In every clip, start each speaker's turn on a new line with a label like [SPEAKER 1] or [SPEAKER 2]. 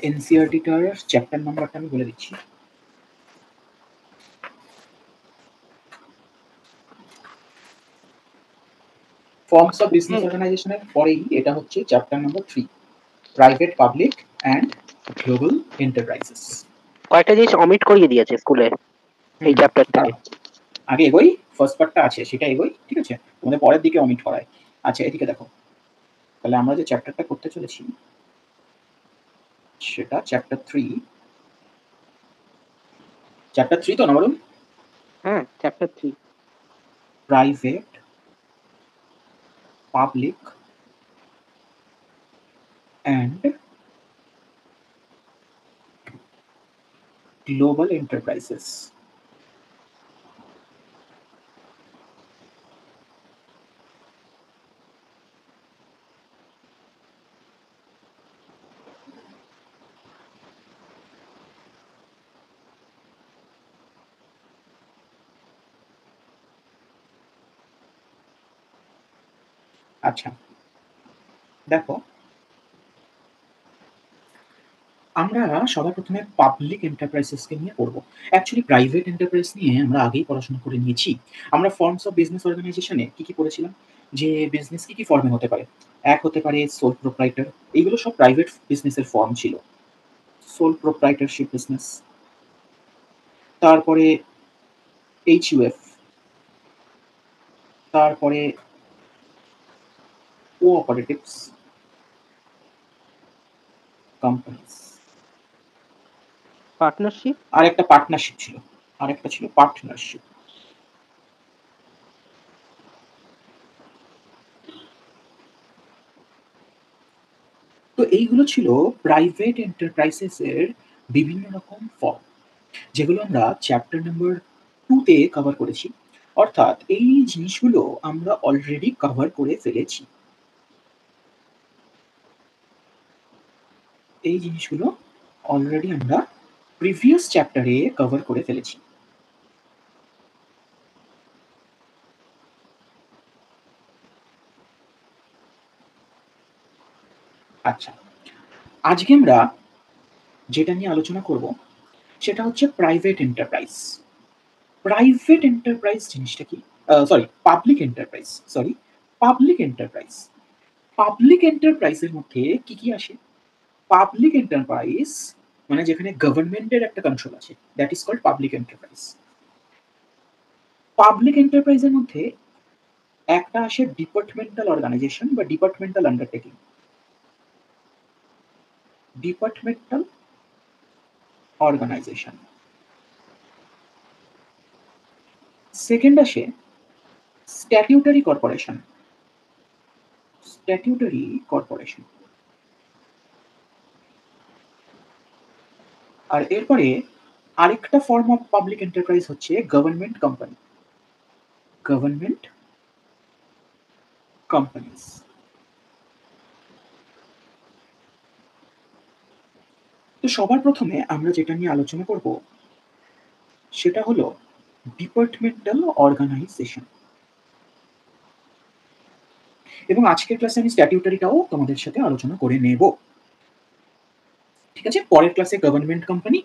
[SPEAKER 1] এনসিইআরটিটার chapter নাম্বারটা আমি বলে দিচ্ছি। ফর্মস অফ বিজনেস অর্গানাইজেশনের পরেই এটা হচ্ছে chapter number 3, private, public and global enterprises.
[SPEAKER 2] কয়েকটা জিনিস অমিট করিয়ে দিয়েছে স্কুলে এই চ্যাপ্টার থেকে।
[SPEAKER 1] আগে এগোই, ফার্স্ট পার্টটা আছে সেটা এগোই, ঠিক আছে? তোমাদের পরের দিকে অমিট করায়। আচ্ছা, এদিকে দেখো, তাহলে আমরা যে চ্যাপ্টারটা করতে চলেছি সেটা চ্যাপ্টার 3। চ্যাপ্টার 3 তো না বলুন?
[SPEAKER 2] হ্যাঁ, chapter 3,
[SPEAKER 1] private, public and global enterprises. আচ্ছা, দেখো, আমরা সবার প্রথমে পাবলিক এন্টারপ্রাইজেসকে নিয়ে পড়বো। অ্যাকচুয়ালি প্রাইভেট এন্টারপ্রাইজ নিয়ে আমরা আগেই পড়াশোনা করে নিয়েছি। আমরা ফর্মস অফ বিজনেস অর্গানাইজেশনে কি পড়েছিলাম, যে বিজনেস কি ফর্মে হতে পারে। এক হতে পারে সোল প্রোপ্রাইটার, এইগুলো সব প্রাইভেট বিজনেসের ফর্ম ছিল। সোল প্রোপ্রাইটারশিপ বিজনেস, তারপরে এইচইউএফ, তারপরে কোঅপারেটিভস কোম্পানিজ,
[SPEAKER 2] পার্টনারশিপ,
[SPEAKER 1] আর একটা পার্টনারশিপ ছিল, আরেকটা ছিল পার্টনারশিপ। তো এইগুলো ছিল প্রাইভেট এন্টারপ্রাইজেসের বিভিন্ন রকম ফর্ম, যেগুলো আমরা চ্যাপ্টার নাম্বার 2-তে কভার করেছি। অর্থাৎ এই জিনিসগুলো আমরা অলরেডি কভার করে ফেলেছি। এই জিনিসগুলো অলরেডি আমরা প্রিভিয়াস চ্যাপ্টারে কভার করে ফেলেছি। আচ্ছা, আজকে আমরা যেটা নিয়ে আলোচনা করব সেটা হচ্ছে প্রাইভেট এন্টারপ্রাইজ। প্রাইভেট এন্টারপ্রাইজ জিনিসটা কি? Public enterprise, public enterprise. Public এন্টারপ্রাইজের মধ্যে কি আসে? পাবলিক এন্টারপ্রাইজ মানে যেখানে গভর্নমেন্টের একটা কন্ট্রোল আছে, that is called public enterprise. Public এন্টারপ্রাইজের মধ্যে একটা আসে ডিপার্টমেন্টাল অর্গানাইজেশন বা departmental undertaking. Departmental organisation. Second আসে স্ট্যাটিউটারি কর্পোরেশন। Statutory corporation. আর এরপরে আরেকটা ফর্ম অফ পাবলিক এন্টারপ্রাইজ হচ্ছে গভর্নমেন্ট কোম্পানি। Government companies. তো সবার প্রথমে আমরা যেটা নিয়ে আলোচনা করব সেটা হলো ডিপার্টমেন্টাল অর্গানাইজেশন। এবং আজকের ক্লাসে আমি স্ট্যাটিউটারিটাও তোমাদের সাথে আলোচনা করে নেব, ঠিক আছে? পরের ক্লাসে গভর্নমেন্ট কোম্পানি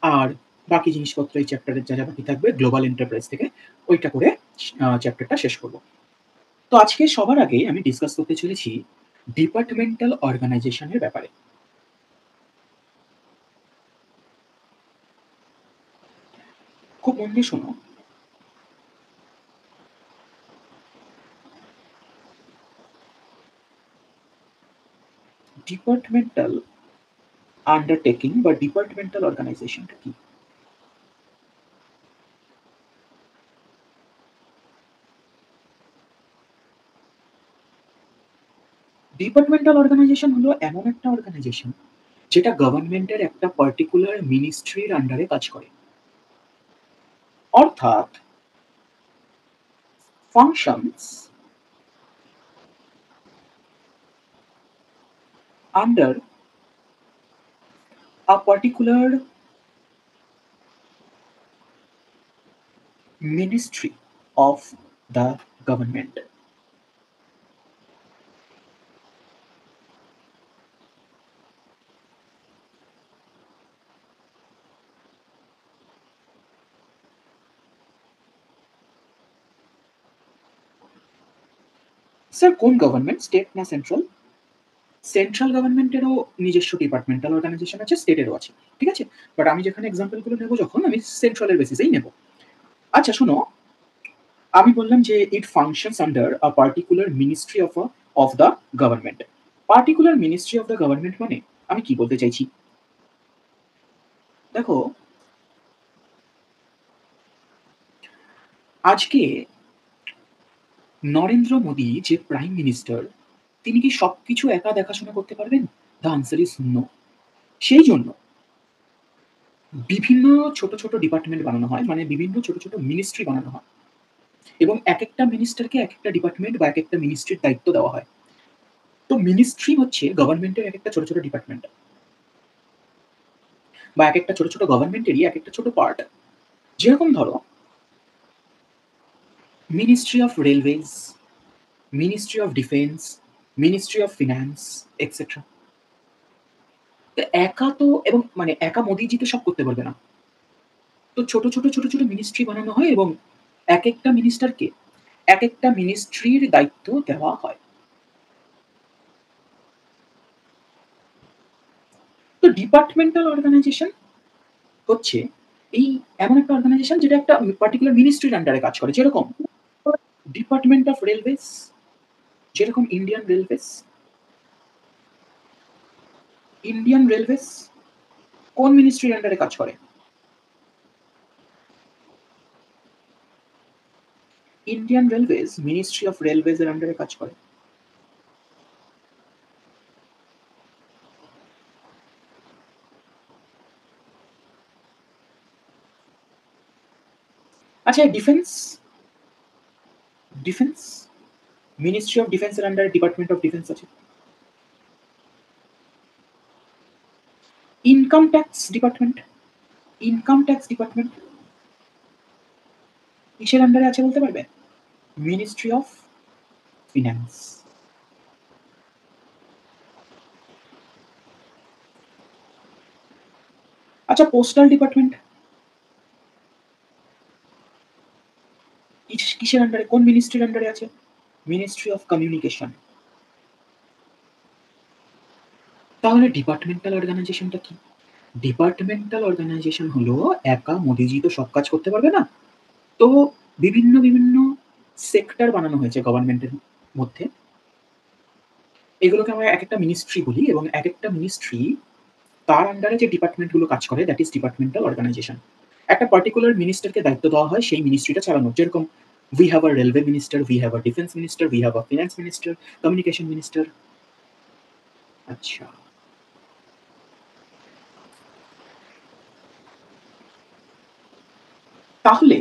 [SPEAKER 1] আর বাকি জিনিসপত্র এই চ্যাপ্টারের যা বাকি থাকবে গ্লোবাল এন্টারপ্রাইজ থেকে ওইটা করে চ্যাপ্টারটা শেষ করব। তো আজকে সবার আগে আমি ডিসকাস করতে চলেছি ডিপার্টমেন্টাল অর্গানাইজেশনের ব্যাপারে। খুব মন দিয়ে শোনো। ডিপার্টমেন্টাল আন্ডারটেকিং বা ডিপার্টমেন্টাল অর্গানাইজেশনটা কি? ডিপার্টমেন্টাল অর্গানাইজেশন হলো এমন একটা অর্গানাইজেশন যেটা গভর্নমেন্টের একটা পার্টিকুলার মিনিস্ট্রির আন্ডারে কাজ করে। অর্থাৎ functions under a particular ministry of the government. Sir কোন গভর্নমেন্ট, স্টেট না সেন্ট্রাল? সেন্ট্রাল গভর্নমেন্টেরও নিজস্ব ডিপার্টমেন্টাল অর্গানাইজেশন আছে, স্টেটেরও আছে, ঠিক আছে? বাট আমি যেখানে এক্সাম্পলগুলো নেব যখন, আমি সেন্ট্রালের বেসিসেই নেব। আচ্ছা শোনো, আমি বললাম যে it functions under a particular ministry of the government. Particular ministry of the government মানে আমি কি বলতে চাইছি? দেখো, আজকে নরেন্দ্র মোদী যে প্রাইম মিনিস্টার, তিনি কি সবকিছু একা দেখাশোনা করতে পারবেন? The answer is no. সেই জন্য বিভিন্ন ছোট, ছোট ডিপার্টমেন্ট বানানো হয়, মানে বিভিন্ন ছোট, ছোট মিনিস্ট্রি বানানো হয় এবং একেকটা মিনিস্টারকে একেকটা ডিপার্টমেন্ট বা একেকটা মিনিস্ট্রির দায়িত্ব দেওয়া হয়। তো মিনিস্ট্রি হচ্ছে গভর্নমেন্টের একেকটা ছোট, ছোট ডিপার্টমেন্ট বা একেকটা ছোট, ছোট গভর্নমেন্টেরই একেকটা ছোট পার্ট। যেরকম ধরো ministry of railways, ministry of defence, ministry of finance etcetera. তো একা তো এবং মানে একা মোদিজি তো সব করতে পারবে না। তো ছোট, ছোট, ছোট, ছোট মিনিস্ট্রি বানানো হয় এবং একেকটা মিনিস্টারকে একেকটা মিনিস্ট্রির দায়িত্ব দেওয়া হয়। তো ডিপার্টমেন্টাল অর্গানাইজেশন হচ্ছে এই এমন একটা অর্গানাইজেশন যেটা একটা পার্টিকুলার মিনিস্ট্রির আন্ডারে কাজ করে। যেরকম ডিপার্টমেন্ট অফ রেলওয়েজ, যেরকম ইন্ডিয়ান রেলওয়েজ। ইন্ডিয়ান রেলওয়েজ কোন মিনিস্ট্রির আন্ডারে কাজ করে? Indian railways ministry of railways এর আন্ডারে কাজ করে। আচ্ছা defence, defence ministry of defence এর আন্ডারে ডিপার্টমেন্ট অফ ডিফেন্স আছে। Income tax department, income tax department কিসের আন্ডারে আছে বলতে পারবে? Ministry of finance. আচ্ছা পোস্টাল ডিপার্টমেন্ট কিসের আন্ডারে, কোন মিনিস্ট্রির আন্ডারে আছে? Ministry of communication. তাহলে ডিপার্টমেন্টাল অর্গানাইজেশনটা কি? ডিপার্টমেন্টাল অর্গানাইজেশন হলো একা মোদিজি তো সব কাজ করতে পারবে না। তো বিভিন্ন বিভিন্ন সেক্টর বানানো হয়েছে গভর্নমেন্টের মধ্যে। এগুলোকে আমরা একেকটা মিনিস্ট্রি বলি এবং একেকটা মিনিস্ট্রি তার আন্ডারে যে ডিপার্টমেন্টগুলো কাজ করে দ্যাট ইজ ডিপার্টমেন্টাল অর্গানাইজেশন। একটা পার্টিকুলার মিনিস্টারকে দায়িত্ব দেওয়া হয় সেই মিনিস্ট্রিটা চালানোর। যেরকম we have a railway minister, we have a defense minister, we have a finance minister, communication minister। আচ্ছা, তাহলে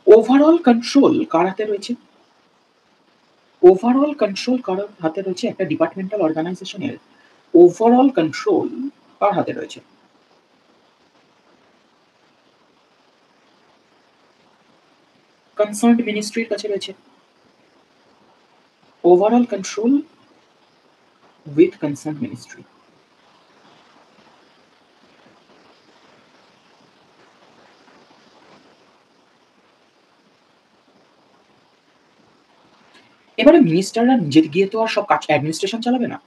[SPEAKER 1] ওভারঅল কন্ট্রোল কার হাতে রয়েছে? ওভারঅল কন্ট্রোল কার হাতে রয়েছে? একটা ডিপার্টমেন্টাল অর্গানাইজেশনের ওভারঅল কন্ট্রোল কার হাতে রয়েছে? কনসার্নড মিনিস্ট্রির কাছে রয়েছে। Overall control with concerned ministry. এবারে মিনিস্টাররা নিজে গিয়ে তো আর সব কাজ অ্যাডমিনিস্ট্রেশন চালাবে না।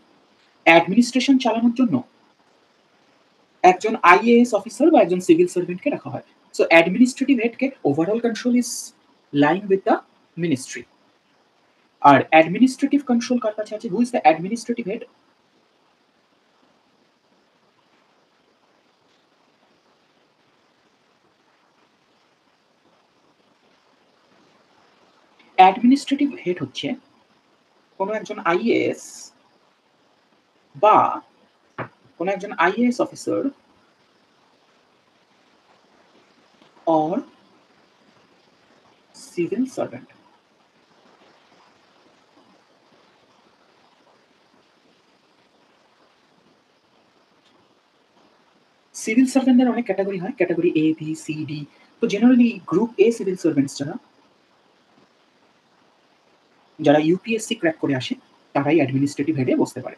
[SPEAKER 1] অ্যাডমিনিস্ট্রেশন চালানোর জন্য একজন আইএএস অফিসার বা একজন সিভিল সার্ভেন্টকে রাখা হয়। সো অ্যাডমিনিস্ট্রেটিভ হেডকে overall control is lying with the ministry. আর অ্যাডমিনিস্ট্রেটিভ কন্ট্রোল কার কাছে আছে? Who is the administrative head? Administrative head হচ্ছে কোনো একজন আইএএস বা কোনো একজন IAS officer or civil servant. Civil সার্ভেন্টদের অনেক ক্যাটাগরি হয়, category A B C D. তো generally group A civil servants যারা, যারা ইউপিএসসি ক্র্যাক করে আসে তারাই অ্যাডমিনিস্ট্রেটিভ হেডে বসতে পারে।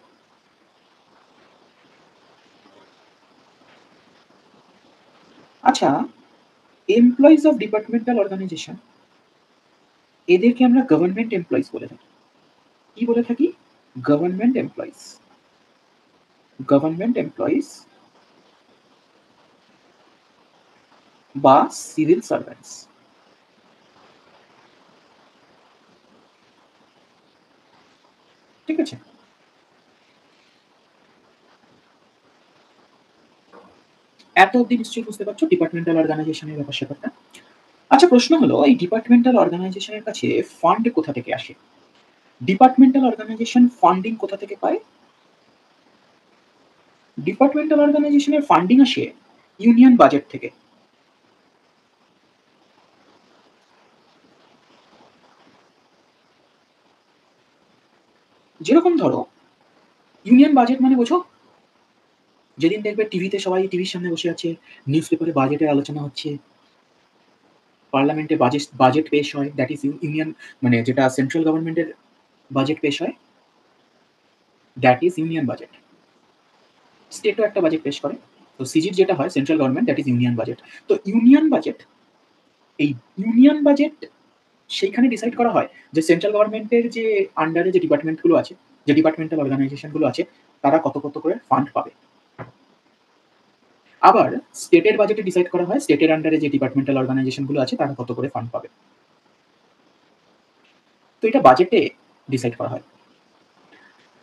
[SPEAKER 1] আচ্ছা, এমপ্লয়িজ অফ ডিপার্টমেন্টাল অর্গানাইজেশন এদেরকে আমরা গভর্নমেন্ট এমপ্লয়িজ বলে থাকি। কি বলে থাকি? Government employees. গভর্নমেন্ট এমপ্লয়িজ বা সিভিল সার্ভেন্টস। ঠিক আছে? এত অব্দি নিশ্চয়ই বুঝতে পারছো ডিপার্টমেন্টাল অর্গানাইজেশনের ব্যাপার-স্যাপারটা। আচ্ছা, প্রশ্ন হলো এই ডিপার্টমেন্টাল অর্গানাইজেশনের কাছে ফান্ড কোথা থেকে আসে? ডিপার্টমেন্টাল অর্গানাইজেশন ফান্ডিং কোথা থেকে পায়? ডিপার্টমেন্টাল অর্গানাইজেশনের ফান্ডিং আসে ইউনিয়ন বাজেট থেকে। যেরকম ধরো ইউনিয়ন বাজেট মানে বোঝো? যেদিন দেখবে টিভিতে সবাই টিভির সামনে বসে আছে, নিউজ পেপারে বাজেটের আলোচনা হচ্ছে, পার্লামেন্টে বাজেট পেশ হয়, দ্যাট ইজ ইউনিয়ন, মানে যেটা সেন্ট্রাল গভর্নমেন্টের বাজেট পেশ হয়, দ্যাট ইজ ইউনিয়ন বাজেট। স্টেটও একটা বাজেট পেশ করে। তো সিজির যেটা হয় central government, that is union budget. তো ইউনিয়ন বাজেট, এই ইউনিয়ন বাজেট সেইখানে ডিসাইড করা হয় যে সেন্ট্রাল গভর্নমেন্টের যে আন্ডারে যে ডিপার্টমেন্টগুলো আছে, যে ডিপার্টমেন্টাল অর্গানাইজেশনগুলো আছে, তারা কত, কত করে ফান্ড পাবে। আবার স্টেটের বাজেটে ডিসাইড করা হয় স্টেটের আন্ডারে যে ডিপার্টমেন্টাল অর্গানাইজেশনগুলো আছে, তারা কত করে ফান্ড পাবে। তো এটা বাজেটে ডিসাইড করা হয়।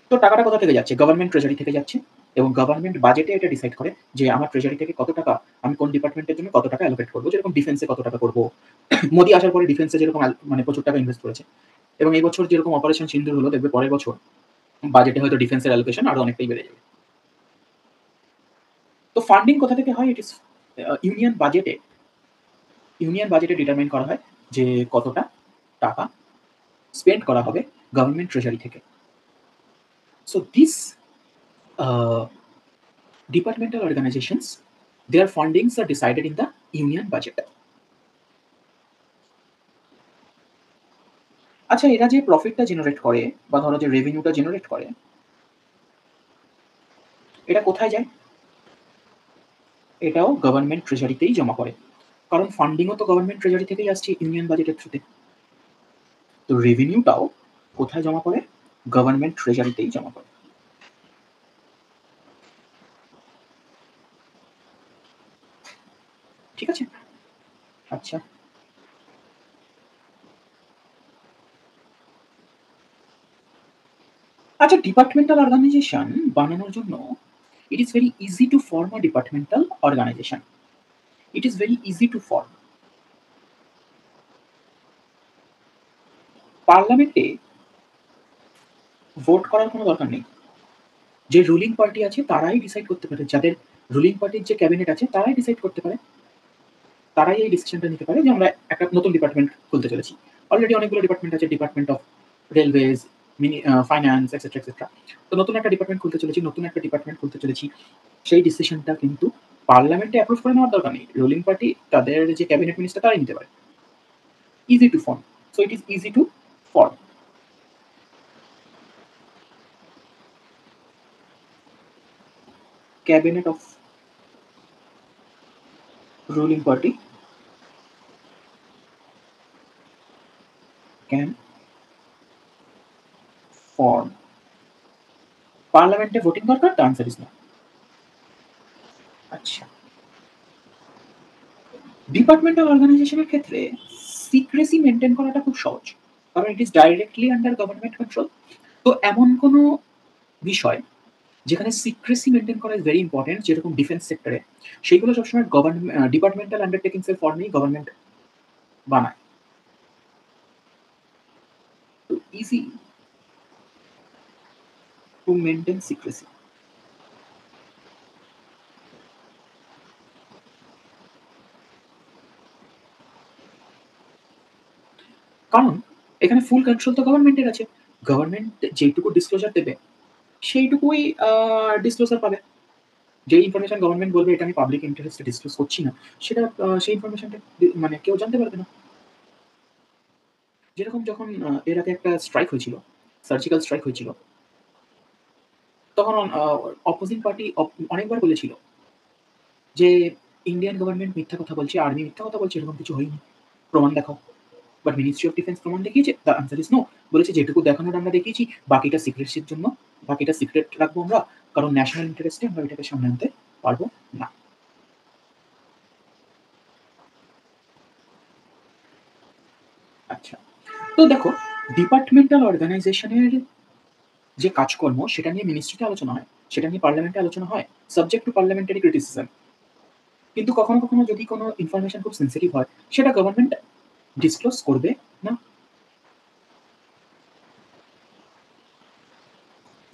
[SPEAKER 1] তো টাকাটা কোথা থেকে যাচ্ছে? গভর্নমেন্ট ট্রেজারি থেকে যাচ্ছে এবং গভর্নমেন্ট বাজেটে এটা ডিসাইড করে যে আমার ট্রেজারি থেকে কত টাকা আমি কোন ডিপার্টমেন্টের জন্য কত টাকা অ্যালোকেট করব। যেরকম ডিফেন্সে কত টাকা করব। মোদি আসার পরে ডিফেন্সে যেরকম মানে প্রচুর টাকা ইনভেস্ট করেছে। এবং এই বছর যেরকম অপারেশন সিন্দুর হলো, দেখবে পরের বছর বাজেটে হয়তো ডিফেন্সের অ্যালোকেশন আরো অনেকটাই বেড়ে যাবে। তো ফান্ডিং কোথা থেকে হয়? ইট ইজ ইউনিয়ন বাজেটে। ইউনিয়ন বাজেটে ডিটারমাইন করা হয় যে কতটা টাকা স্পেন্ড করা হবে গভর্নমেন্ট ট্রেজারি থেকে। So this departmental organizations, their fundings are decided in the union budget. আচ্ছা, এরা যে প্রফিটটা জেনারেট করে বা ধরো যে রেভিনিউটা জেনারেট করে, এটা কোথায় যায়? এটাও গভর্নমেন্ট ট্রেজারিতেই জমা করে। কারণ ফান্ডিংও তো গভর্নমেন্ট ট্রেজারি থেকেই আসছে ইউনিয়ন বাজেটের থ্রুতে। তো রেভিনিউটাও কোথায় জমা করে? গভর্নমেন্ট ট্রেজারিতেই জমা করে। ঠিক আছে? আচ্ছা, আচ্ছা, ডিপার্টমেন্টাল অর্গানাইজেশন বানানোর জন্য it is very easy to form a departmental organization. It is very easy to form. পার্লামেন্টে ভোট করার কোনো দরকার নেই। যে রুলিং পার্টি আছে তারাই ডিসাইড করতে পারে, যাদের রুলিং পার্টির যে ক্যাবিনেট আছে তারাই ডিসাইড করতে পারে, তারাই এই ডিসিশনটা নিতে পারে যে আমরা একটা নতুন ডিপার্টমেন্ট খুলতে চলেছি। অলরেডি অনেকগুলো ডিপার্টমেন্ট আছে, department of railways, finance, etcetera etcetera. তো নতুন একটা ডিপার্টমেন্ট খুলতে চলেছি, নতুন একটা ডিপার্টমেন্ট খুলতে চলেছি, সেই ডিসিশনটা কিন্তু পার্লামেন্টে অ্যাপ্রুভ করে নেওয়ার দরকার নেই। রুলিং পার্টি তাদের যে ক্যাবিনেট মিনিস্টার তারাই নিতে পারে। Easy to form. So it is easy to form. Cabinet of ruling party can form. পার্লামেন্টে ভোটিং দরকার? The answer is no. আচ্ছা, ডিপার্টমেন্টাল অর্গানাইজেশনের ক্ষেত্রে সিক্রেসি মেনটেন করাটা খুব সহজ, কারণ it is directly under government control. তো এমন কোনো বিষয় যেখানে সিক্রেসি মেনটেন করা ইজ ভেরি ইম্পর্টেন্ট, যেরকম ডিফেন্স সেক্টরে, সেইগুলো সবসময় ডিপার্টমেন্টাল আন্ডারটেকিংস এর ফর্মেই গভর্নমেন্ট বানায়। তো ইজি টু মেনটেন সিক্রেসি। কারণ এখানে ফুল কন্ট্রোল তো গভর্নমেন্টের আছে। গভর্নমেন্ট যেইটুকু ডিসক্লোজার দেবে সেইটুকুই ডিসক্লোজার পাবে। যে ইনফরমেশন গভর্নমেন্ট বলবে এটা আমি পাবলিক ইন্টারেস্টে ডিসক্লোজ করছি না, সেটা সেই ইনফরমেশনটা মানে কেউ জানতে পারবে না। যেরকম যখন এর আগে একটা স্ট্রাইক হয়েছিল, সার্জিক্যাল স্ট্রাইক হয়েছিল, তখন অপোজিং পার্টি অনেকবার বলেছিল যে ইন্ডিয়ান গভর্নমেন্ট মিথ্যা কথা বলছে, আর্মি মিথ্যা কথা বলছে, এরকম কিছু হয়নি, প্রমাণ দেখাও। বাট মিনিস্ট্রি অফ ডিফেন্স প্রমাণ দেখিয়েছে? The answer is no. বলেছে যেটুকু দেখানোর আমরা দেখিয়েছি, বাকিটা সিক্রেসির জন্য, বাকিটা সিক্রেট রাখবো আমরা, কারণ ন্যাশনাল ইন্টারেস্টে আমরা এটাকে সামনে আনতে পারবো না। আচ্ছা, তো দেখো ডিপার্টমেন্টাল অর্গানাইজেশনের যে কাজকর্ম সেটা নিয়ে মিনিস্ট্রিতে আলোচনা হয়, সেটা নিয়ে পার্লামেন্টে আলোচনা হয়, সাবজেক্ট টু পার্লামেন্টারি ক্রিটিসিজম। কিন্তু কখনো কখনো যদি কোনো ইনফরমেশন খুব সেন্সিটিভ হয়, সেটা গভর্নমেন্ট ডিসক্লোজ করবে না।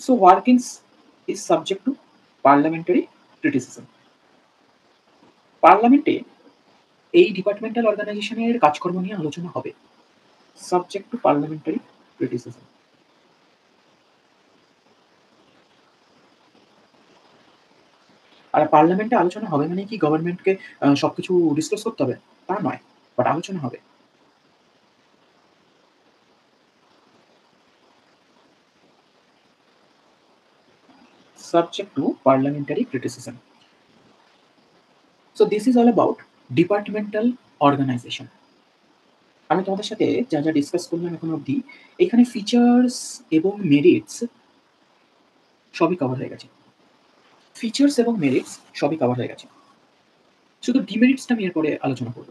[SPEAKER 1] So workings is subject two parliamentary criticism. পার্লামেন্টে এই ডিপার্টমেন্টাল অর্গানাইজেশনের কাজকর্ম নিয়ে আলোচনা হবে, সাবজেক্ট টু পার্লামেন্টারি ক্রিটিসিজম। আর পার্লামেন্টে আলোচনা হবে মানে কি গভর্নমেন্টকে সবকিছু ডিসক্লোজ করতে হবে তা নয়, বাট আলোচনা হবে। Subject to parliamentary criticism. So this is all about departmental organization. আমি তোমাদের সাথে যা যা ডিসকাস করলাম এখন অবধি, এখানে ফিচার্স এবং মেরিটস সবই কভার হয়ে গেছে। ফিচার্স এবং মেরিটস সবই কভার হয়ে গেছে। শুধু ডিমেরিটসটা আমি এরপরে আলোচনা করব।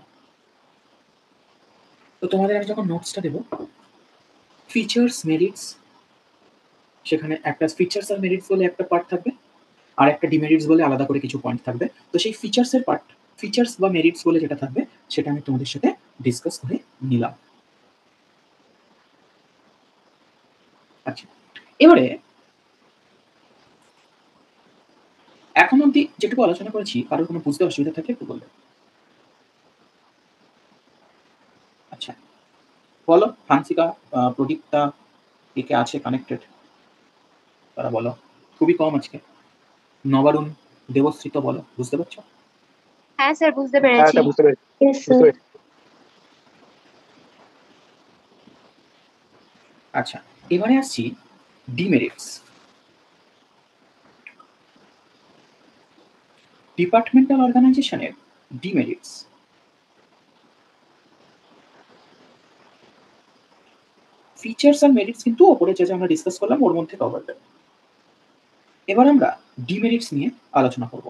[SPEAKER 1] তো তোমাদের আমি যখন নোটসটা দেবো, ফিচার্স মেরিটস, সেখানে একটা ফিচার্স আর মেরিটস বলে একটা পার্ট থাকবে, আর একটা ডিমেরিটস বলে আলাদা করে কিছু পয়েন্ট থাকবে। তো সেই ফিচার্সের পার্ট, ফিচার্স বা মেরিটস বলে যেটা থাকবে, সেটা আমি তোমাদের সাথে ডিসকাস করে নিলাম। আচ্ছা, এবারে এখন অবধি যেটুকু আলোচনা করেছি, কারোর কোনো বুঝতে অসুবিধা থাকলে একটু বলবে। আচ্ছা, বলো হান্সিকা, প্রদীপ্তা, কে কে আছে কানেক্টেড তারা বলো। খুবই কম আজকে। নবারুণ, দেবশ্রী তো বলো, বুঝতে পারছো?
[SPEAKER 3] হ্যাঁ স্যার, বুঝতে
[SPEAKER 2] হ্যাঁ
[SPEAKER 3] পেরেছি।
[SPEAKER 2] স্যার বুঝতে পেরেছি।
[SPEAKER 3] Yes,
[SPEAKER 2] বুঝতে
[SPEAKER 3] sir.
[SPEAKER 2] পেরেছি।
[SPEAKER 1] আচ্ছা, এবারে আসছি ডিমেরিটস। ডিপার্টমেন্টাল অর্গানাইজেশনের ডিমেরিটস। ফিচার্স আর মেরিটস কিন্তু ওপরে যা যা আমরা ডিসকাস করলাম ওর মধ্যে কভারড। এবার আমরা ডিমেরিটস নিয়ে আলোচনা করব।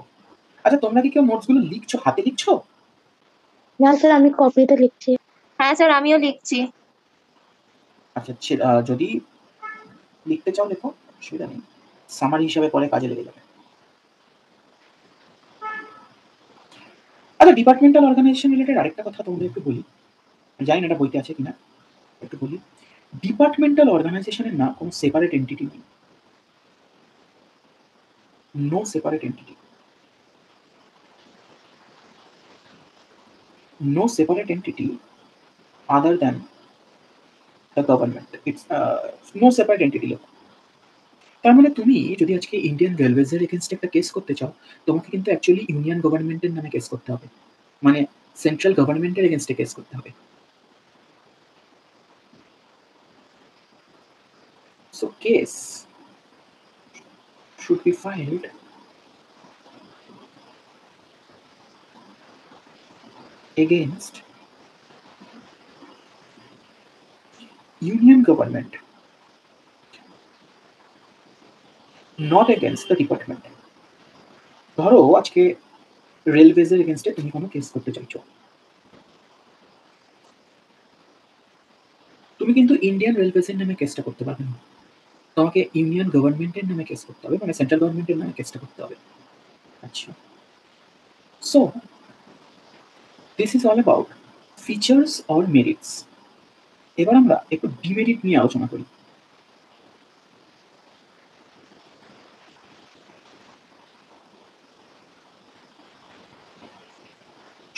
[SPEAKER 1] আচ্ছা, তোমরা কি কেউ নোটসগুলো লিখছো, হাতে লিখছো?
[SPEAKER 3] না স্যার, আমি কপিতে লিখছি। হ্যাঁ স্যার, আমিও লিখছি।
[SPEAKER 1] আচ্ছা, যদি লিখতে চাও লেখো, অসুবিধা নেই। সামারি হিসাবে পরে কাজে লেগে যাবে। আচ্ছা, ডিপার্টমেন্টাল অর্গানাইজেশন রিলেটেড আরেকটা কথা তোমাদের একটু বলি, জানি না এটা বইতে আছে কিনা, একটু বলি। ডিপার্টমেন্টাল অর্গানাইজেশনের না কোনো সেপারেট এন্টিটি নেই, no separate entity, no separate entity other than the government. It's no separate entity. লোক, তার মানে তুমি যদি আজকে ইন্ডিয়ান রেলওয়েজের এগেনস্টে একটা কেস করতে চাও, তোমাকে কিন্তু অ্যাকচুয়ালি ইউনিয়ন গভর্নমেন্টের নামে কেস করতে হবে, মানে সেন্ট্রাল গভর্নমেন্টের এগেনস্টে কেস করতে হবে। So case should be filed against union government, not against the department. ধরো আজকে রেলওয়েজের এগেনস্টে তুমি কোনো কেস করতে চাইছো, তুমি কিন্তু ইন্ডিয়ান রেলওয়েজের নামে কেসটা করতে পারবে না, তোমাকে ইউনিয়ন গভর্নমেন্টের নামে কেস করতে হবে, মানে সেন্ট্রাল গভর্নমেন্টের নামে কেসটা করতে হবে। আচ্ছা, so this is all about features or merits. এবার আমরা একটু ডিমেরিট নিয়ে আলোচনা করি।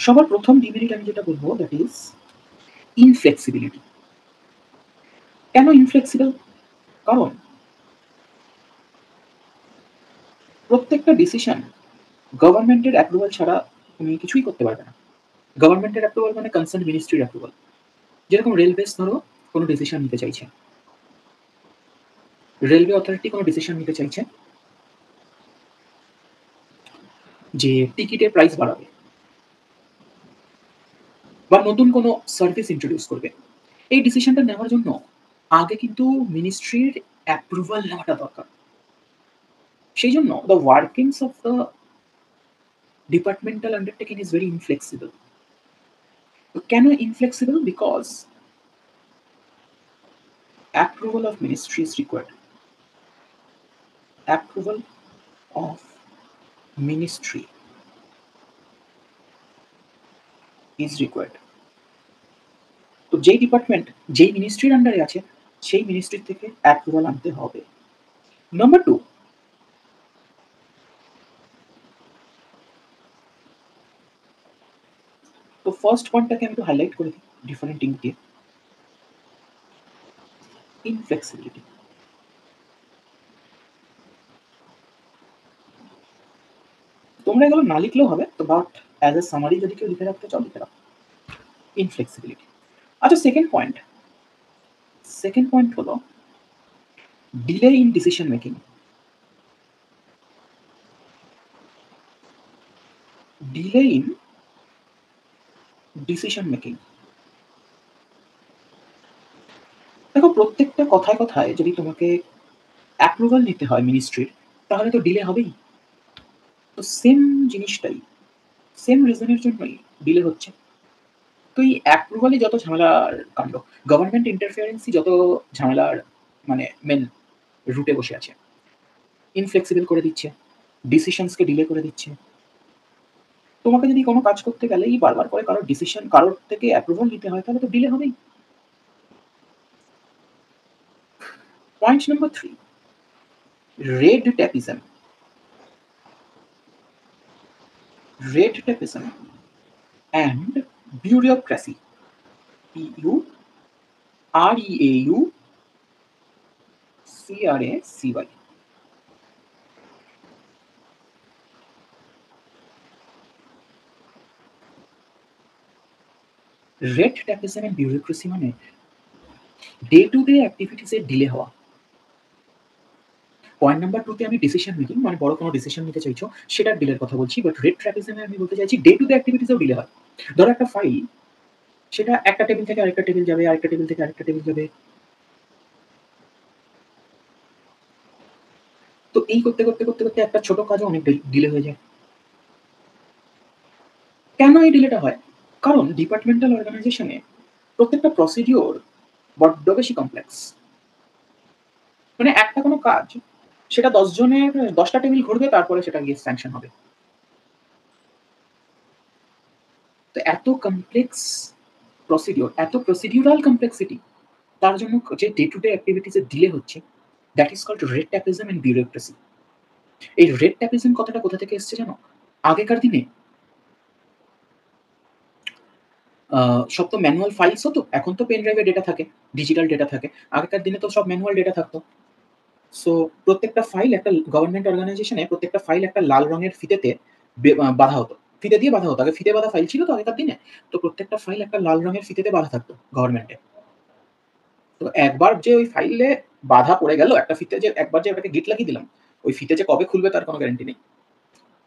[SPEAKER 1] সবার প্রথম ডিমেরিট আমি যেটা বলবো, দ্যাট ইজ ইনফ্লেক্সিবিলিটি। কেন ইনফ্লেক্সিবল? কারণ প্রত্যেকটা ডিসিশন গভর্নমেন্টের অ্যাপ্রুভাল ছাড়া তুমি কিছুই করতে পারবে না। গভর্নমেন্টের অ্যাপ্রুভাল মানে কনসার্ন মিনিস্ট্রির অ্যাপ্রুভাল। যেরকম রেলওয়েজ ধরো কোনো ডিসিশন নিতে চাইছে, রেলওয়ে অথরিটি কোনো ডিসিশন নিতে চাইছে যে টিকিটের প্রাইস বাড়াবে বা নতুন কোনো সার্ভিস ইন্ট্রোডিউস করবে, এই ডিসিশনটা নেওয়ার জন্য আগে কিন্তু মিনিস্ট্রির অ্যাপ্রুভাল নেওয়াটা দরকার। সেই জন্য the workings of the departmental undertaking is very inflexible. কেন inflexible? Because approval of ministry is required. Approval of ministry is required. তো যেই ডিপার্টমেন্ট যেই মিনিস্ট্রির আন্ডারে আছে সেই মিনিস্ট্রি থেকে অ্যাপ্রুভাল আনতে হবে। নাম্বার 2, তো ফার্স্ট পয়েন্টটাকে আমি একটু হাইলাইট করে দিই ডিফারেন্ট ইঙ্ক দিয়ে। ইনফ্লেক্সিবিলিটি। তোমরা এগুলো না লিখলেও হবে, তো বাট অ্যাজ এ সামারি যদি কেউ লিখে রাখতে চাও লিখে রাখো ইনফ্লেক্সিবিলিটি। আচ্ছা, সেকেন্ড পয়েন্ট হলো delay in decision making. Delay in decision making. দেখো, প্রত্যেকটা কথায় কথায় যদি তোমাকে অ্যাপ্রুভাল নিতে হয় মিনিস্ট্রির, তাহলে তো ডিলে হবেই। তো সেম জিনিসটাই, সেম রিজনের জন্যই ডিলে হচ্ছে। তো এই অ্যাপ্রুভালই যত ঝামেলার কাণ্ড, গভর্নমেন্ট ইন্টারফিয়ারেন্সই যত ঝামেলার মানে মেন রুটে বসে আছে। ইনফ্লেক্সিবল করে দিচ্ছে, ডিসিশনসকে ডিলে করে দিচ্ছে। তোমাকে যদি কোনো কাজ করতে গেলেই বারবার করে কারোর থেকে অ্যাপ্রুভাল নিতে হয়, তাহলে তো ডিলে হবেই। Point number 3, red tapism. Red tapism and bureaucracy. Bureaucracy. Red tapism and bureaucracy মানে ডে টু ডে অ্যাক্টিভিটিস এর ডিলে হওয়া। পয়েন্ট নাম্বার 2 তে আমি ডিসিশন মেকিং মানে বড় কোনো ডিসিশন নিতে চাইছো সেটার ডিলের কথা বলছি, বাট রেড ট্র্যাপিজমে আমি বলতে চাইছি ডে টু ডে অ্যাক্টিভিটিসেও ডিলে হয়। ধরো একটা ফাইল, সেটা একটা টেবিল থেকে আরেকটা টেবিল যাবে, আরেকটা টেবিল থেকে আরেকটা টেবিল যাবে। তো এই করতে করতে করতে করতে একটা ছোট কাজও অনেক ডিলে হয়ে যায়। কেন এই ডিলেটা হয়? কারণ ডিপার্টমেন্টাল অর্গানাইজেশনে প্রত্যেকটা প্রসিডিওর বড্ড বেশি কমপ্লেক্স। মানে একটা কোনো কাজ, সেটা 10 জনের 10টা টেবিল ঘুরবে, তারপরে সেটা গিয়ে স্যাংশন হবে। তো এত কমপ্লেক্স প্রসিডিওর, এত প্রসিডিউরাল কমপ্লেক্সিটি, তার জন্য যে ডে টু ডে অ্যাক্টিভিটিসে ডিলে হচ্ছে, that is called red tapism and bureaucracy. এই রেড ট্যাপিজম কথাটা কোথা থেকে এসছে জানো? আগেকার দিনে সব তো ম্যানুয়াল ফাইলস হতো, এখন তো পেন ড্রাইভে ডেটা থাকে, ডিজিটাল ডেটা থাকে। আগেকার দিনে তো সব ম্যানুয়াল ডেটা থাকতো। সো প্রত্যেকটা ফাইল একটা গভর্নমেন্ট অর্গানাইজেশনে প্রত্যেকটা ফাইল একটা লাল রঙের ফিতেতে বাঁধা হতো, ফিতে দিয়ে বাঁধা হতো। আগে ফিতে বাঁধা ফাইল ছিল তো আগেকার দিনে, তো প্রত্যেকটা ফাইল একটা লাল রঙের ফিতেতে বাঁধা থাকতো গভর্নমেন্টে। তো একবার যে ওই ফাইলে বাঁধা পড়ে গেল একটা ফিতে, যে একবার যে ওটাকে গিট লাগিয়ে দিলাম, ওই ফিতে যে কবে খুলবে তার কোনো গ্যারান্টি নেই,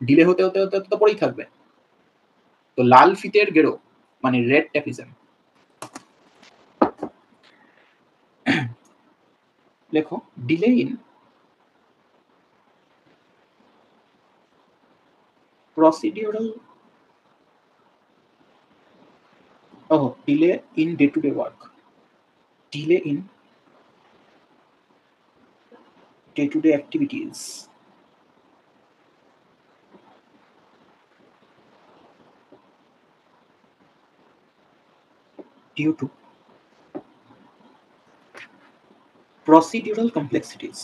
[SPEAKER 1] ডিলে হতে হতে হতে তো পড়েই থাকবে। তো লাল ফিতের গেরো মানে রেড ট্যাপিজম। লেখো delay in procedural delay in day-to-day work. Delay in day-to-day activities due to procedural complexities.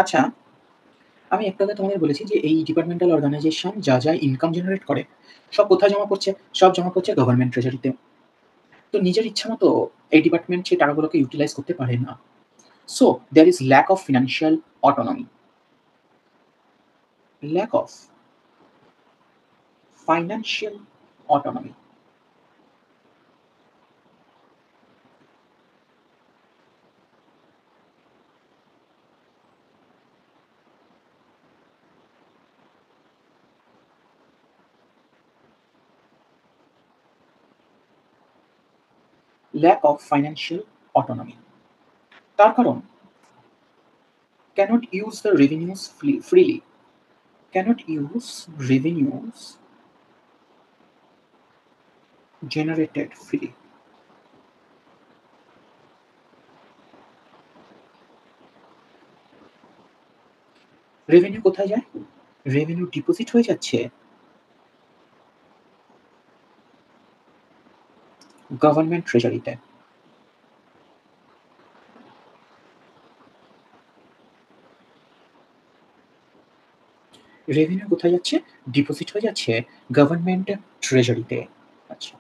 [SPEAKER 1] আচ্ছা, আমি একটু আগে তোমাদের বলেছি যে এই ডিপার্টমেন্টাল অর্গানাইজেশন যা যা ইনকাম জেনারেট করে সব কোথায় জমা করছে? সব জমা করছে গভর্নমেন্ট ট্রেজারিতে। তো নিজের ইচ্ছা মতো এই ডিপার্টমেন্ট সেই টাকাগুলোকে ইউটিলাইজ করতে পারে না। So there is lack of financial autonomy. Lack of financial autonomy. Lack of financial autonomy. তার কারণ cannot use the revenues freely. Cannot use revenues generated freely. Revenue কোথায় যায়? রেভিনিউ ডিপোজিট হয়ে যাচ্ছে গভর্নমেন্ট ট্রেজারিতে। রেভিনিউ কোথায় যাচ্ছে? ডিপোজিট হয়ে যাচ্ছে গভর্নমেন্ট ট্রেজারিতে। আচ্ছা,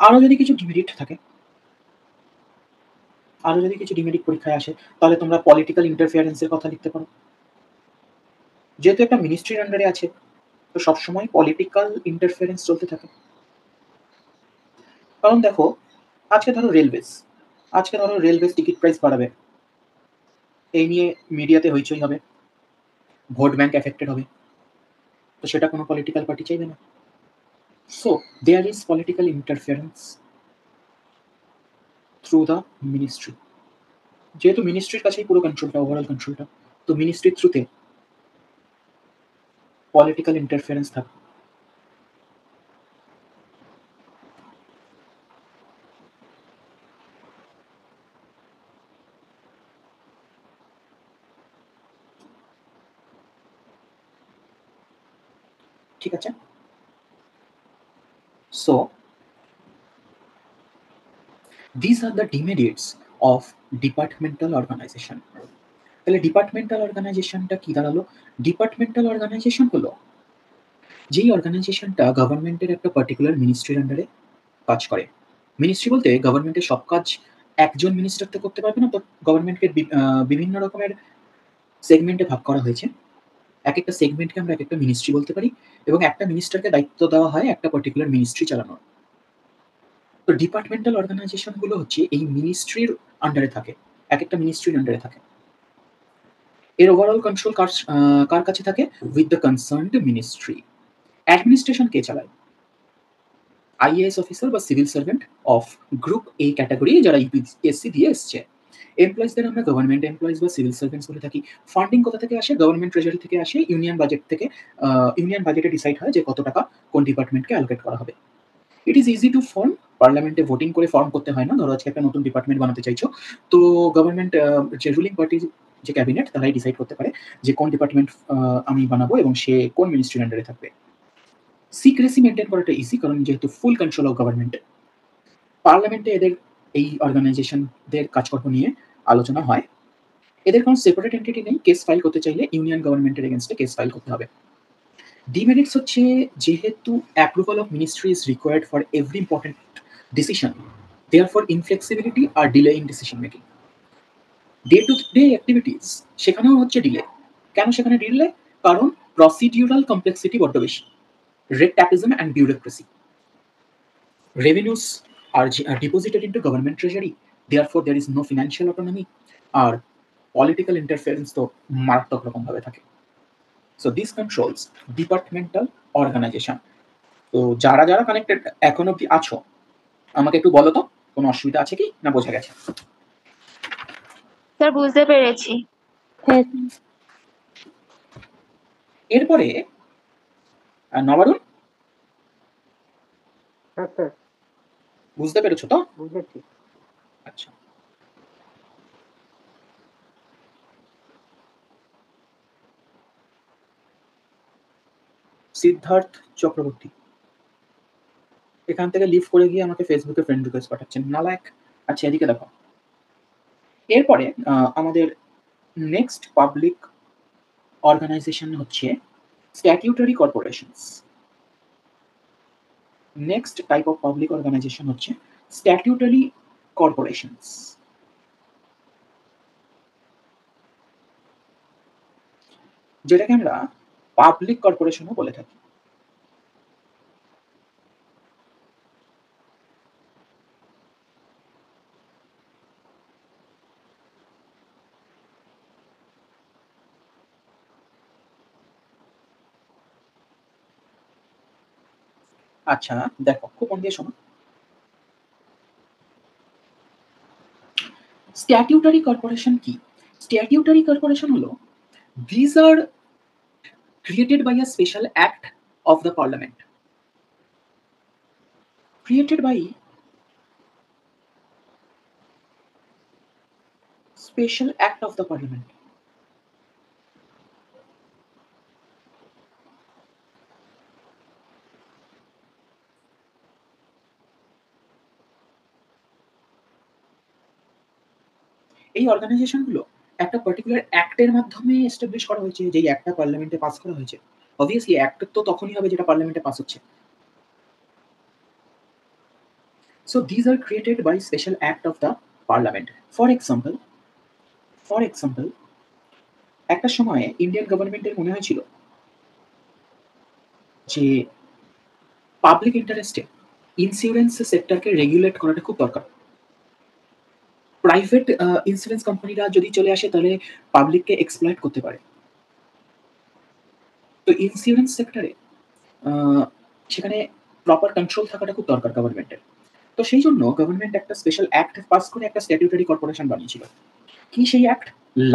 [SPEAKER 1] আরো যদি কিছু ডিমেরিট থাকে, আরো যদি কিছু ডিমেরিট পরীক্ষায় আসে, তাহলে তোমরা পলিটিক্যাল ইন্টারফিয়ারেন্সের কথা লিখতে পারো। যেহেতু একটা মিনিস্ট্রির আন্ডারে আছে, তো সবসময় পলিটিক্যাল ইন্টারফিয়ারেন্স চলতে থাকে। কারণ দেখো, আজকে ধরো রেলওয়েজ টিকিট প্রাইস বাড়াবে, এই নিয়ে মিডিয়াতে হইচই হবে, ভোট ব্যাংক এফেক্টেড হবে, তো সেটা কোনো পলিটিক্যাল পার্টি চাইবে না। So there is political interference through the ministry. যেহেতু মিনিস্ট্রির কাছেই পুরো কন্ট্রোলটা, ওভারঅল কন্ট্রোলটা, তো মিনিস্ট্রির থ্রুতে পলিটিক্যাল ইন্টারফিয়ারেন্স থাকবে। ঠিক আছে? So these are the demerits of departmental organization. তাহলে ডিপার্টমেন্টাল অর্গানাইজেশনটা কি দাঁড়ালো? ডিপার্টমেন্টাল অর্গানাইজেশন হলো যেই অর্গানাইজেশনটা গভর্নমেন্টের একটা পার্টিকুলার মিনিস্ট্রির আন্ডারে কাজ করে। মিনিস্ট্রি বলতে গভর্নমেন্টের সব কাজ একজন মিনিস্টার তো করতে পারবে না, তো গভর্নমেন্টকে বিভিন্ন রকমের সেগমেন্টে ভাগ করা হয়েছে। এক একটা সেগমেন্টকে আমরা এক একটা মিনিস্ট্রি বলতে পারি, এবং একটা মিনিস্টারকে দায়িত্ব দেওয়া হয় একটা পার্টিকুলার মিনিস্ট্রি চালানোর। তো ডিপার্টমেন্টাল অর্গানাইজেশন গুলো হচ্ছে এই মিনিস্ট্রির আন্ডারে থাকে, এক একটা মিনিস্ট্রির আন্ডারে থাকে। এর ওভারঅল কন্ট্রোল কার কাছে থাকে? With the concerned ministry. Administration কে চালায়? আইএএস অফিসার বা civil servant of group A category, যারা ইউপিএসসি দিয়ে এসছে। এমপ্লয়িজদের আমরা গভর্নমেন্ট এমপ্লয়িজ বা সিভিল সার্ভেন্টস বলে থাকি। ফান্ডিং কোথা থেকে আসে? গভর্নমেন্ট ট্রেজারি থেকে আসে, ইউনিয়ন বাজেট থেকে। ইউনিয়ন বাজেটে ডিসাইড হয় যে কত টাকা কোন ডিপার্টমেন্টকে অ্যালোকেট করা হবে। ইট ইজ ইজি টু ফর্ম, পার্লামেন্টে ভোটিং করে ফর্ম করতে হয় না। ধরো আজকে একটা নতুন ডিপার্টমেন্ট বানাতে চাইছো, তো গভর্নমেন্ট যে রুলিং পার্টি, যে ক্যাবিনেট, তারাই ডিসাইড করতে পারে যে কোন ডিপার্টমেন্ট আমি বানাবো এবং সে কোন মিনিস্ট্রির আন্ডারে থাকবে। সিক্রেসি মেনটেন করাটা ইজি, কারণ যেহেতু ফুল কন্ট্রোল অফ গভর্নমেন্ট। পার্লামেন্টে এদের এই অর্গানাইজেশনদের কাজকর্ম নিয়ে আলোচনা হয়। এদের কোনো সেপারেট এন্টিটি নেই, কেস ফাইল করতে চাইলে ইউনিয়ন গভর্নমেন্টের এগেনস্টে কেস ফাইল করতে হবে। ডিমেরিটস হচ্ছে যেহেতু approval of ministry is required for every important decision, therefore inflexibility আর delay in decision making. Day to day activities সেখানেও হচ্ছে ডিলে। কেন সেখানে ডিলে? কারণ প্রসিডিউরাল কমপ্লেক্সিটি বড্ড বেশি, red tapism and bureaucracy. Revenues are deposited into government treasury, therefore there is no financial autonomy, আর political interference তো মারাত্মক রকম ভাবে থাকে। So this controls departmental organization. তো যারা যারা কানেক্টেড এখন অব্দি আছো, আমাকে একটু বলো তো কোনো অসুবিধা আছে কি, না বোঝা গেছে?
[SPEAKER 3] স্যার বুঝতে পেরেছি।
[SPEAKER 4] হ্যাঁ
[SPEAKER 1] এরপরে নবারুণ,
[SPEAKER 2] হ্যাঁ স্যার,
[SPEAKER 1] বুঝতে পেরেছো তো?
[SPEAKER 2] বুঝেছি।
[SPEAKER 1] আচ্ছা, সিদ্ধার্থ চক্রবর্তী এখান থেকে লিভ করে গিয়ে আমাকে ফেসবুকে ফ্রেন্ড রিকোয়েস্ট পাঠাচ্ছেন, নালায়ক। আচ্ছা, এদিকে দেখো। এরপরে আমাদের নেক্সট পাবলিক অর্গানাইজেশন হচ্ছে statutory corporations. Next type of public organisation হচ্ছে স্ট্যাটিউটারি কর্পোরেশনস। যেটাকে আমরা পাবলিক কর্পোরেশনও বলে থাকি। আচ্ছা দেখো, খুব মন দিয়ে শোনো। স্ট্যাটিউটারি কর্পোরেশন কি? স্ট্যাটিউটারি কর্পোরেশন হলো these are created by a special act of the parliament, created by special act of the parliament. এই অর্গানাইজেশনগুলো একটা পার্টিকুলার অ্যাক্টের মাধ্যমে এস্টাবলিশ করা হয়েছে, যেই অ্যাক্টটা পার্লামেন্টে পাস করা হয়েছে। অবভিয়াসলি অ্যাক্ট তো তখনই হবে যেটা পার্লামেন্টে পাস হচ্ছে। So these are created by special act of the parliament. For example, একটা সময়ে ইন্ডিয়ান গভর্নমেন্টের মনে হয়েছিল যে পাবলিক ইন্টারেস্টে ইন্স্যুরেন্স সেক্টরকে রেগুলেট করাটা খুব দরকার। প্রাইভেট ইন্স্যুরেন্স কোম্পানিরা যদি চলে আসে তাহলে পাবলিককে এক্সপ্লয়েট করতে পারে। তো ইন্স্যুরেন্স সেক্টরে সেখানে প্রপার কন্ট্রোল থাকাটা খুব দরকার গভর্নমেন্টের। তো সেই জন্য গভর্নমেন্ট একটা স্পেশাল অ্যাক্ট পাস করে একটা স্ট্যাটিউটারি কর্পোরেশন বানিয়েছিল। কি সেই act?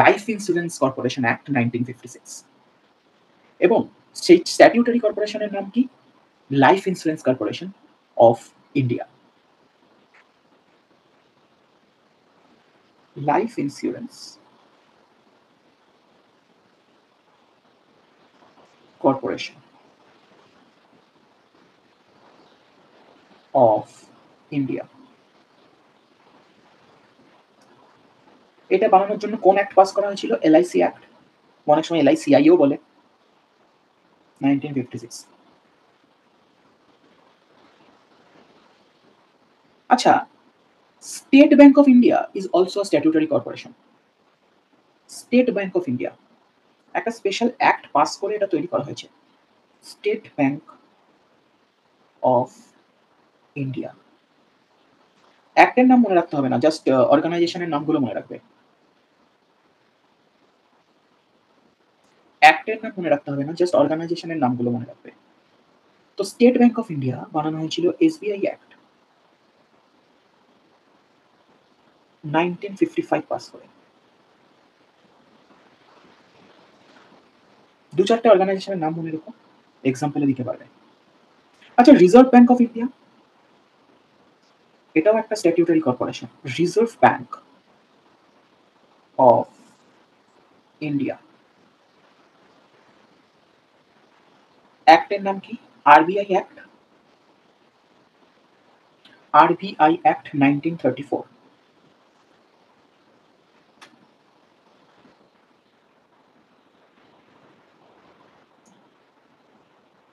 [SPEAKER 1] Life insurance corporation act 1956। এবং সেই স্ট্যাটিউটারি কর্পোরেশনের নাম কি? Life insurance corporation of India. Life insurance corporation of India. এটা বানানোর জন্য কোন অ্যাক্ট পাস করা হয়েছিল? এলআইসি অ্যাক্ট, অনেক সময় এলআইসিআইও বলে, 1956। আচ্ছা, state bank of India is also a statutory corporation. State bank of India একটা স্পেশাল অ্যাক্ট পাস করে এটা তৈরি করা হয়েছে, স্টেট ব্যাংক অফ ইন্ডিয়া। অ্যাক্টের নাম মনে রাখতে হবে না, জাস্ট অর্গানাইজেশনের নামগুলো মনে রাখবে। অ্যাক্টের নাম মনে রাখতে হবে না, জাস্ট অর্গানাইজেশনের নামগুলো মনে রাখবে। তো স্টেট ব্যাংক অফ ইন্ডিয়া বানানো হয়েছিল এসবিআই অ্যাক্ট 1955 পাস করে। দু চারটে অর্গানাইজেশনের নাম মনে রেখো, এক্সাম্পলে দিতে পারবে। আচ্ছা, রিজার্ভ ব্যাংক অফ ইন্ডিয়া, এটাও একটা statutory corporation. Reserve Bank of India অ্যাক্টের নাম কি? RBI act, RBI act 1934।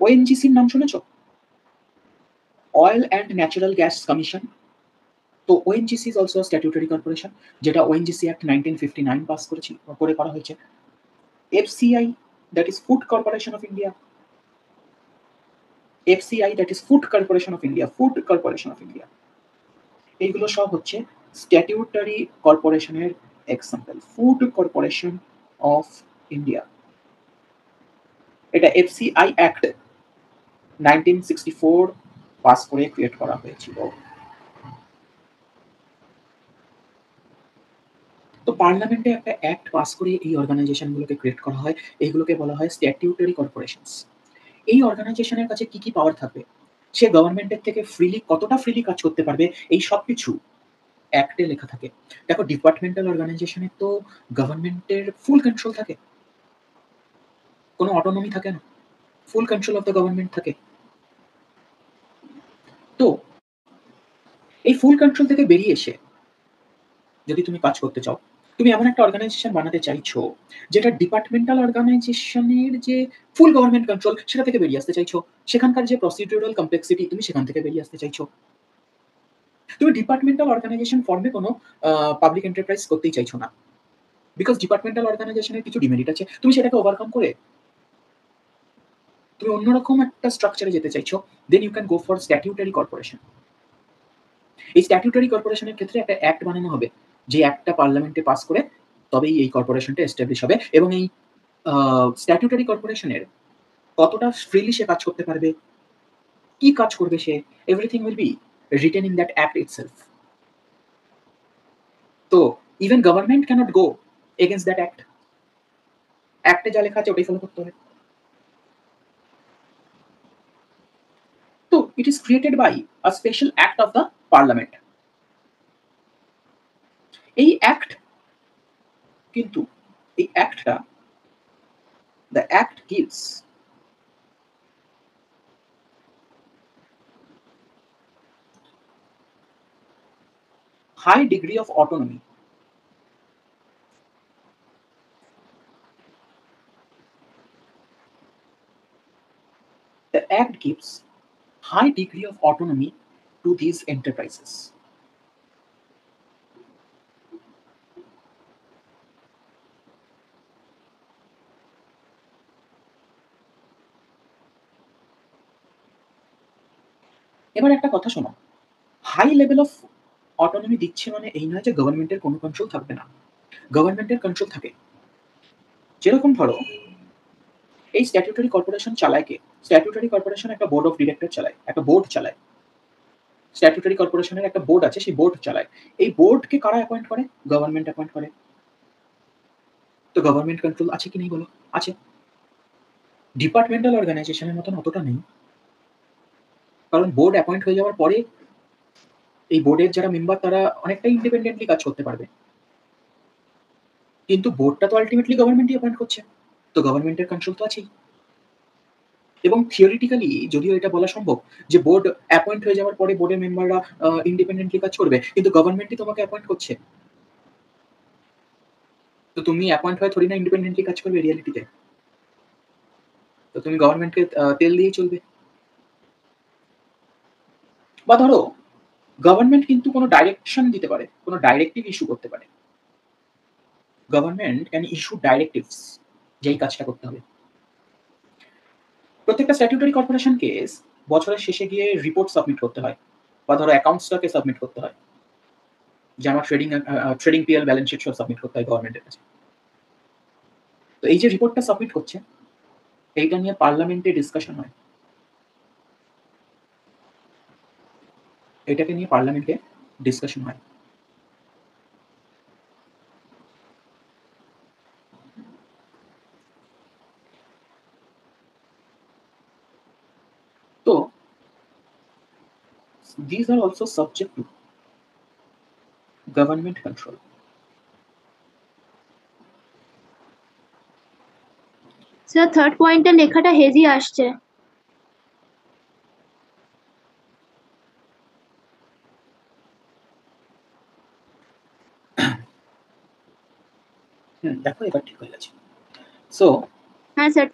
[SPEAKER 1] ওএনজিসির নাম শুনেছ? Oil and Natural Gas Commission. তো ONGC is also statutory corporation, যেটা ওএনজিসি অ্যাক্ট 1959 পাস করে করা হয়েছে। FCI, that is Food Corporation of India. FCI, that is Food Corporation of India, Food Corporation of India. এইগুলো সব হচ্ছে statutory কর্পোরেশনের example. Food Corporation of India, এটা FCI act 1964 pass করে ক্রিয়েট করা হয়েছিল। তো পার্লামেন্টে একটা অ্যাক্ট পাস করে এই অর্গানাইজেশনগুলোকে ক্রিয়েট করা হয়, এইগুলোকে বলা হয় স্ট্যাটিউটারি কর্পোরেশনস। এই অর্গানাইজেশনের কাছে কি কি পাওয়ার থাকবে, সে গভর্নমেন্টের থেকে কতটা ফ্রিলি কাজ করতে পারবে, এই সব কিছু অ্যাক্টে লেখা থাকে। দেখো, ডিপার্টমেন্টাল অর্গানাইজেশনের তো গভর্নমেন্টের ফুল কন্ট্রোল থাকে, কোনো অটোনমি থাকে না, ফুল কন্ট্রোল অফ দ্য গভর্নমেন্ট থাকে। তো এই ফুল কন্ট্রোল থেকে বেরিয়ে এসে যদি তুমি কাজ করতে চাও, তুমি এমন একটা অর্গানাইজেশন বানাতে চাইছো যেটা ডিপার্টমেন্টাল অর্গানাইজেশনের যে ফুল গভর্নমেন্ট কন্ট্রোল সেটা থেকে বেরিয়ে আসতে চাইছো, সেখানকার যে প্রসিডিউরাল কমপ্লেক্সিটি তুমি সেখান থেকে বেরিয়ে আসতে চাইছো। তুমি ডিপার্টমেন্টাল অর্গানাইজেশন ফর্মে কোনো পাবলিক এন্টারপ্রাইজ করতেই চাইছো না, বিকজ ডিপার্টমেন্টাল অর্গানাইজেশনের কিছু ডিমেরিট আছে, তুমি সেটাকে ওভারকাম করে তুমি অন্যরকম একটা স্ট্রাকচারে যেতে চাইছো, then you can go for statutory corporation. এই স্ট্যাটিউটারি কর্পোরেশনের ক্ষেত্রে একটা অ্যাক্ট বানানো হবে, যে অ্যাক্টটা পার্লামেন্টে পাস করে তবেই এই কর্পোরেশনটা এস্টাবলিশ হবে, এবং এই স্ট্যাটিউটারি কর্পোরেশনের কতটা ফ্রিলি সে কাজ করতে পারবে, কি কাজ করবে সে, everything will be written in that act itself. তো even government cannot go against that act, অ্যাক্টে যা লেখা আছে ওটাই ফলো করতে হবে। তো it is created by a special act of the parliament. এই অ্যাক্ট কিন্তু এই অ্যাক্টটা, the act gives high degree of autonomy the act gives high degree of autonomy to these enterprises. এবার একটা কথা শোনো, হাই লেভেল অফ অটোনমি দিচ্ছে মানে এই নয় যে গভর্নমেন্টের কোনো কন্ট্রোল থাকবে না, গভর্নমেন্টের কন্ট্রোল থাকে। যেরকম ধরো এই স্ট্যাটিউটারি কর্পোরেশন চালায় কে? স্ট্যাটিউটারি কর্পোরেশন একটা বোর্ড অফ ডিরেক্টর চালায়, একটা বোর্ড চালায়। স্ট্যাটিউটারি কর্পোরেশনের একটা বোর্ড আছে, সেই বোর্ড চালায়। এই বোর্ডকে কারা অ্যাপয়েন্ট করে? গভর্নমেন্ট অ্যাপয়েন্ট করে। তো গভর্নমেন্ট কন্ট্রোল আছে কি নেই বলো? আছে। ডিপার্টমেন্টাল অর্গানাইজেশনের মতন অতটা নেই, কারণ বোর্ড অ্যাপয়েন্ট হয়ে যাওয়ার পরে এই বোর্ডের যারা মেম্বার তারা অনেকটা ইন্ডিপেন্ডেন্টলি কাজ করতে পারবে, কিন্তু বোর্ডটা তো আলটিমেটলি গভর্নমেন্টই অ্যাপয়েন্ট করছে, তো গভর্নমেন্টের কন্ট্রোল তো আছেই। এবং থিওরিটিক্যালি যদিও এটা বলা সম্ভব যে বোর্ড অ্যাপয়েন্ট হয়ে যাওয়ার পরে বোর্ডের মেম্বাররা ইন্ডিপেন্ডেন্টলি কাজ করবে, কিন্তু গভর্নমেন্টই তোমাকে অ্যাপয়েন্ট করছে, তো তুমি অ্যাপয়েন্ট হয়ে থোড়ি না ইন্ডিপেন্ডেন্টলি কাজ করবে রিয়ালিটিতে, তো তুমি গভর্নমেন্টকে তেল দিয়ে চলবে। বা ধরো গভর্নমেন্ট কিন্তু কোনো ডাইরেকশন দিতে পারে, কোনো ডাইরেক্টিভ ইস্যু করতে পারে। গভর্নমেন্ট ক্যান ইস্যু ডাইরেক্টিভস, যেই কাজটা করতে হবে। প্রত্যেকটা স্ট্যাটিউটারি কর্পোরেশনকে বছরের শেষে গিয়ে রিপোর্ট সাবমিট করতে হয়, বা ধরো অ্যাকাউন্টসটাকে সাবমিট করতে হয়, যে আমার ট্রেডিং পিএল ব্যালেন্স শিট সব সাবমিট করতে হয় গভর্নমেন্টের কাছে। তো এই যে রিপোর্টটা সাবমিট করছে, এইটা নিয়ে পার্লামেন্টে ডিসকাশন হয়, এটাকে নিয়ে পার্লামেন্টে ডিসকাশন হয়। তো these are also subject to government control.
[SPEAKER 3] Sir third পয়েন্টের লেখাটা হেজি আসছে।
[SPEAKER 1] দেখো এবার ঠিক হয়ে গেছে। সো
[SPEAKER 3] হ্যাঁ sir.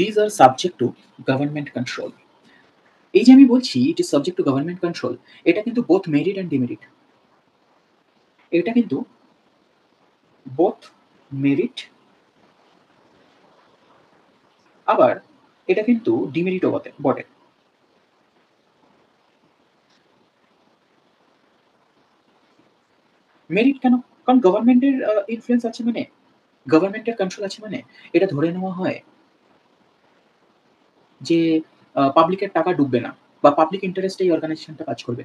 [SPEAKER 1] these are subject to government control. এই যে আমি বলছি ইট is subject to government control, এটা কিন্তু বোথ মেরিট অ্যান্ড ডিমেরিট। এটা কিন্তু বোথ মেরিট, আবার এটা কিন্তু ডিমেরিটও বটে। মেরিট কেন? কারণ গভর্নমেন্টের ইনফ্লুয়েন্স আছে, মানে গভর্নমেন্টের কন্ট্রোল আছে, মানে এটা ধরে নেওয়া হয় যে পাবলিকের টাকা ডুববে না, বা পাবলিক ইন্টারেস্টে এই অর্গানাইজেশনটা কাজ করবে।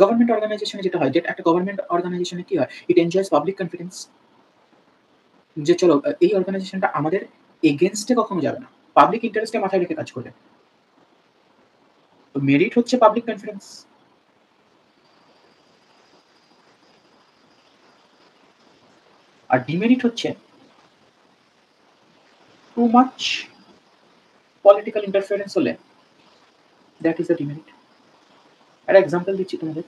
[SPEAKER 1] গভর্নমেন্ট অর্গানাইজেশনে যেটা হয়, যেটা একটা গভর্নমেন্ট অর্গানাইজেশনে কি হয়, ইট এনজয়স পাবলিক কনফিডেন্স, যে চলো এই অর্গানাইজেশনটা আমাদের এগেনস্টে কখনো যাবে না, পাবলিক ইন্টারেস্টে মাথায় রেখে কাজ করবে। তো মেরিট হচ্ছে পাবলিক কনফিডেন্স, আর ডিমেরিট হচ্ছে টু মাচ পলিটিক্যাল ইন্টারফারেন্স হলে দ্যাট ইজ আ ডিমেরিট। একটা এক্সাম্পল দিচ্ছি তোমাদের।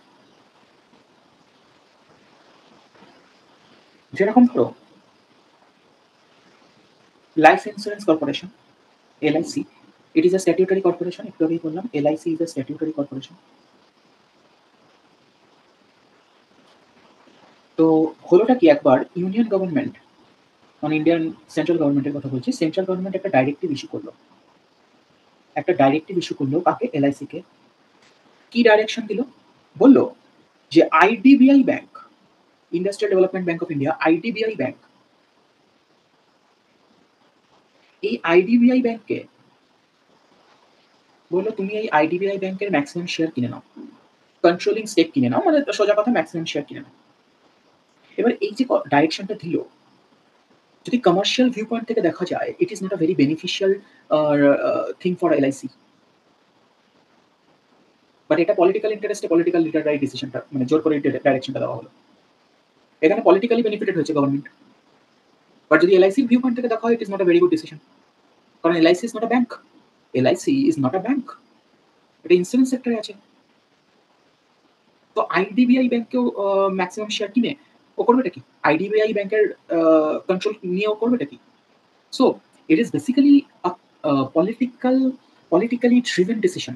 [SPEAKER 1] যেরকম ধরো life insurance corporation, LIC, it is a statutory corporation. একটু আগেই বললাম LIC is a statutory corporation. তো হলোটা কি, একবার ইউনিয়ন গভর্নমেন্ট, মানে ইন্ডিয়ান সেন্ট্রাল গভর্নমেন্টের কথা বলছি, সেন্ট্রাল গভর্নমেন্ট একটা ডাইরেক্টিভ ইস্যু করলো। কাকে? LIC কে। কি ডাইরেকশন দিল? বলল যে IDBI bank, industrial development bank of India, IDBI bank, এই IDBI ব্যাংককে বললো তুমি এই IDBI ব্যাংকের ম্যাক্সিমাম শেয়ার কিনে নাও, কন্ট্রোলিং স্টেক কিনে নাও, মানে সোজা কথা ম্যাক্সিমাম শেয়ার কিনে নাও। এবার এই যে ডাইরেকশনটা দিল, যদি কমার্শিয়াল ভিউ পয়েন্ট থেকে দেখা যায়, it is not a very beneficial thing for LIC, but এটা পলিটিক্যাল ইন্টারেস্টে পলিটিক্যাল লিডাররাই ডিসিশনটা, মানে জোর করে ডাইরেকশনটা দেওয়া হলো। এখানে পলিটিক্যালি বেনিফিটেড হয়েছে গভর্নমেন্ট, বাট যদি LIC ভিউ পয়েন্ট থেকে দেখা হয়, it is not a very good decision, কারণ LIC is not a bank. LIC is not a bank, এটা ইন্স্যুরেন্স সেক্টরে আছে। তো IDBI ব্যাংকেও ম্যাক্সিমাম শেয়ার কিনে ও করবেটা কি? IDBI ব্যাংকের কন্ট্রোল নিয়ে ও করবেটা কি? So it is basically a politically driven decision.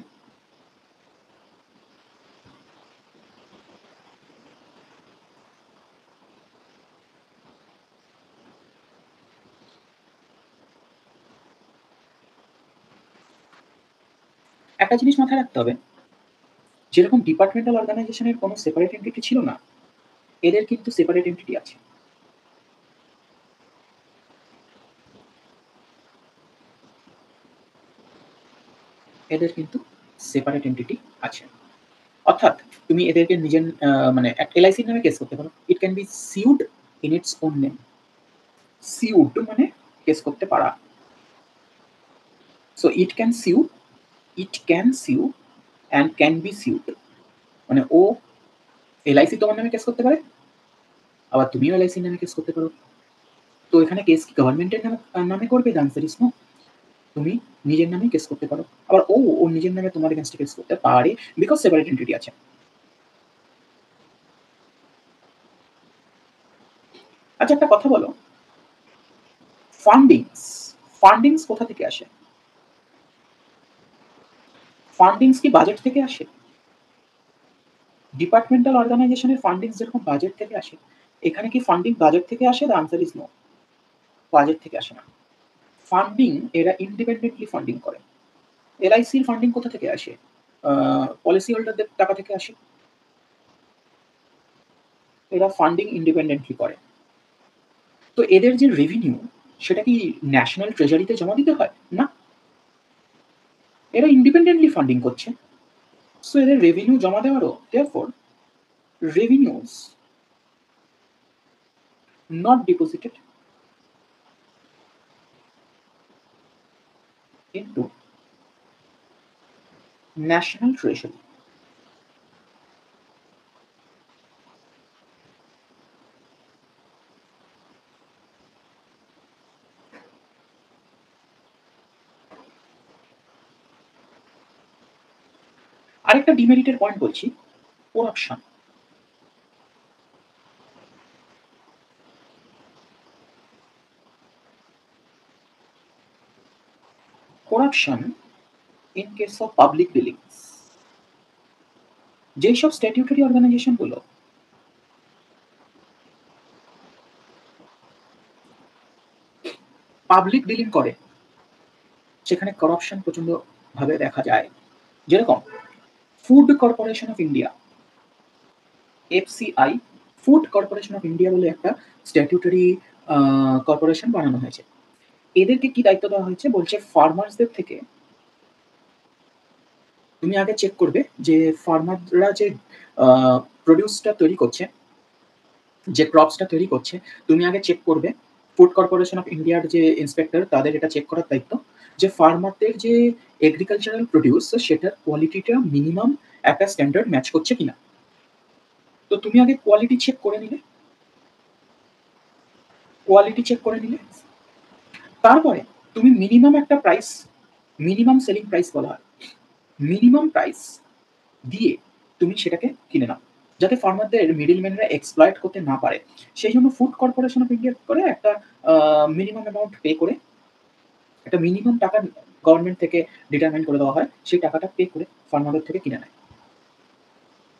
[SPEAKER 1] একটা জিনিস মাথায় রাখতে হবে, যেরকম ডিপার্টমেন্টাল অর্গানাইজেশনের কোনো সেপারেট এন্টিটি ছিল না, এদের কিন্তু সেপারেট এন্টিটি আছে। এদের কিন্তু সেপারেট এন্টিটি আছে, অর্থাৎ তুমি এদেরকে নিজের মানে LIC নামে কেস করতে পারো। It can be sued in its own name. Sued মানে কেস করতে পারা। So it can sue and can be sued, মানে ও LIC তোমার নামে কেস করতে পারে, আবার তুমিও LIC নামে কেস করতে পারো। তো এখানে কেস কি গভর্নমেন্টের নামে করবে? The answer is no. তুমি নিজের নামে কেস করতে পারো, আবার ও নিজের নামে তোমার এগেইনস্টে কেস করতে পারে, বিকজ সেপারেট এন্টিটি আছে। আচ্ছা একটা কথা বলো, ফান্ডিংস কোথা থেকে আসে? ফান্ডিংস কি বাজেট থেকে আসে? ডিপার্টমেন্টাল অর্গানাইজেশনের ফান্ডিংস যেরকম বাজেট থেকে আসে, এখানে কি ফান্ডিং বাজেট থেকে আসে? The answer is no, budget থেকে আসে না। ফান্ডিং এরা ইন্ডিপেন্ডেন্টলি ফান্ডিং করে। LICর ফান্ডিং কোথা থেকে আসে? পলিসি হোল্ডারদের টাকা থেকে আসে। এরা ফান্ডিং ইন্ডিপেন্ডেন্টলি করে। তো এদের যে রেভিনিউ, সেটা কি ন্যাশনাল ট্রেজারিতে জমা দিতে হয়? না, এরা ইন্ডিপেন্ডেন্টলি ফান্ডিং করছে। সো এদের রেভিনিউ জমা দেওয়ারও, therefore revenues not deposited into national treasury. আরেকটা ডিমেরিটের পয়েন্ট বলছি, corruption. corruption in case of public dealings, যেসব স্ট্যাটিউটরি অর্গানাইজেশন গুলো পাবলিক ডিলিং করে, সেখানে করাপশন প্রচন্ড ভাবে দেখা যায়। যেরকম food Corporation of India, FCI, food Corporation of India বলে একটা স্ট্যাটিউটরি কর্পোরেশন বানানো হয়েছে। এদেরকে কি দায়িত্ব দেওয়া হয়েছে? বলছে ফার্মার্সদের থেকে তুমি আগে চেক করবে যে ফার্মাররা যে প্রডিউসটা তৈরি করছে, যে ক্রপসটা তৈরি করছে, তুমি আগে চেক করবে। ফুড কর্পোরেশন অফ ইন্ডিয়ার যে ইন্সপেক্টর, তাদের এটা চেক করার দায়িত্ব যে ফার্মারদের যে এগ্রিকালচারাল প্রডিউস, সেটার কোয়ালিটিটা মিনিমাম একটা স্ট্যান্ডার্ড ম্যাচ করছে কিনা। তো তুমি আগে কোয়ালিটি চেক করে নিলে, তারপরে তুমি মিনিমাম একটা প্রাইস, মিনিমাম সেলিং প্রাইস বলা হয়, মিনিমাম প্রাইস দিয়ে তুমি সেটাকে কিনে নাও। যাতে ফার্মারদের মিডলম্যানরা এক্সপ্লয়েট করতে না পারে, সেই জন্য ফুড কর্পোরেশন অফ ইন্ডিয়া করে একটা মিনিমাম অ্যামাউন্ট পে করে একটা মিনিমাম টাকা গভর্নমেন্ট থেকে ডিটারমাইন করে দেওয়া হয়, সেই টাকাটা পে করে ফার্মারদের থেকে কিনে নেয়।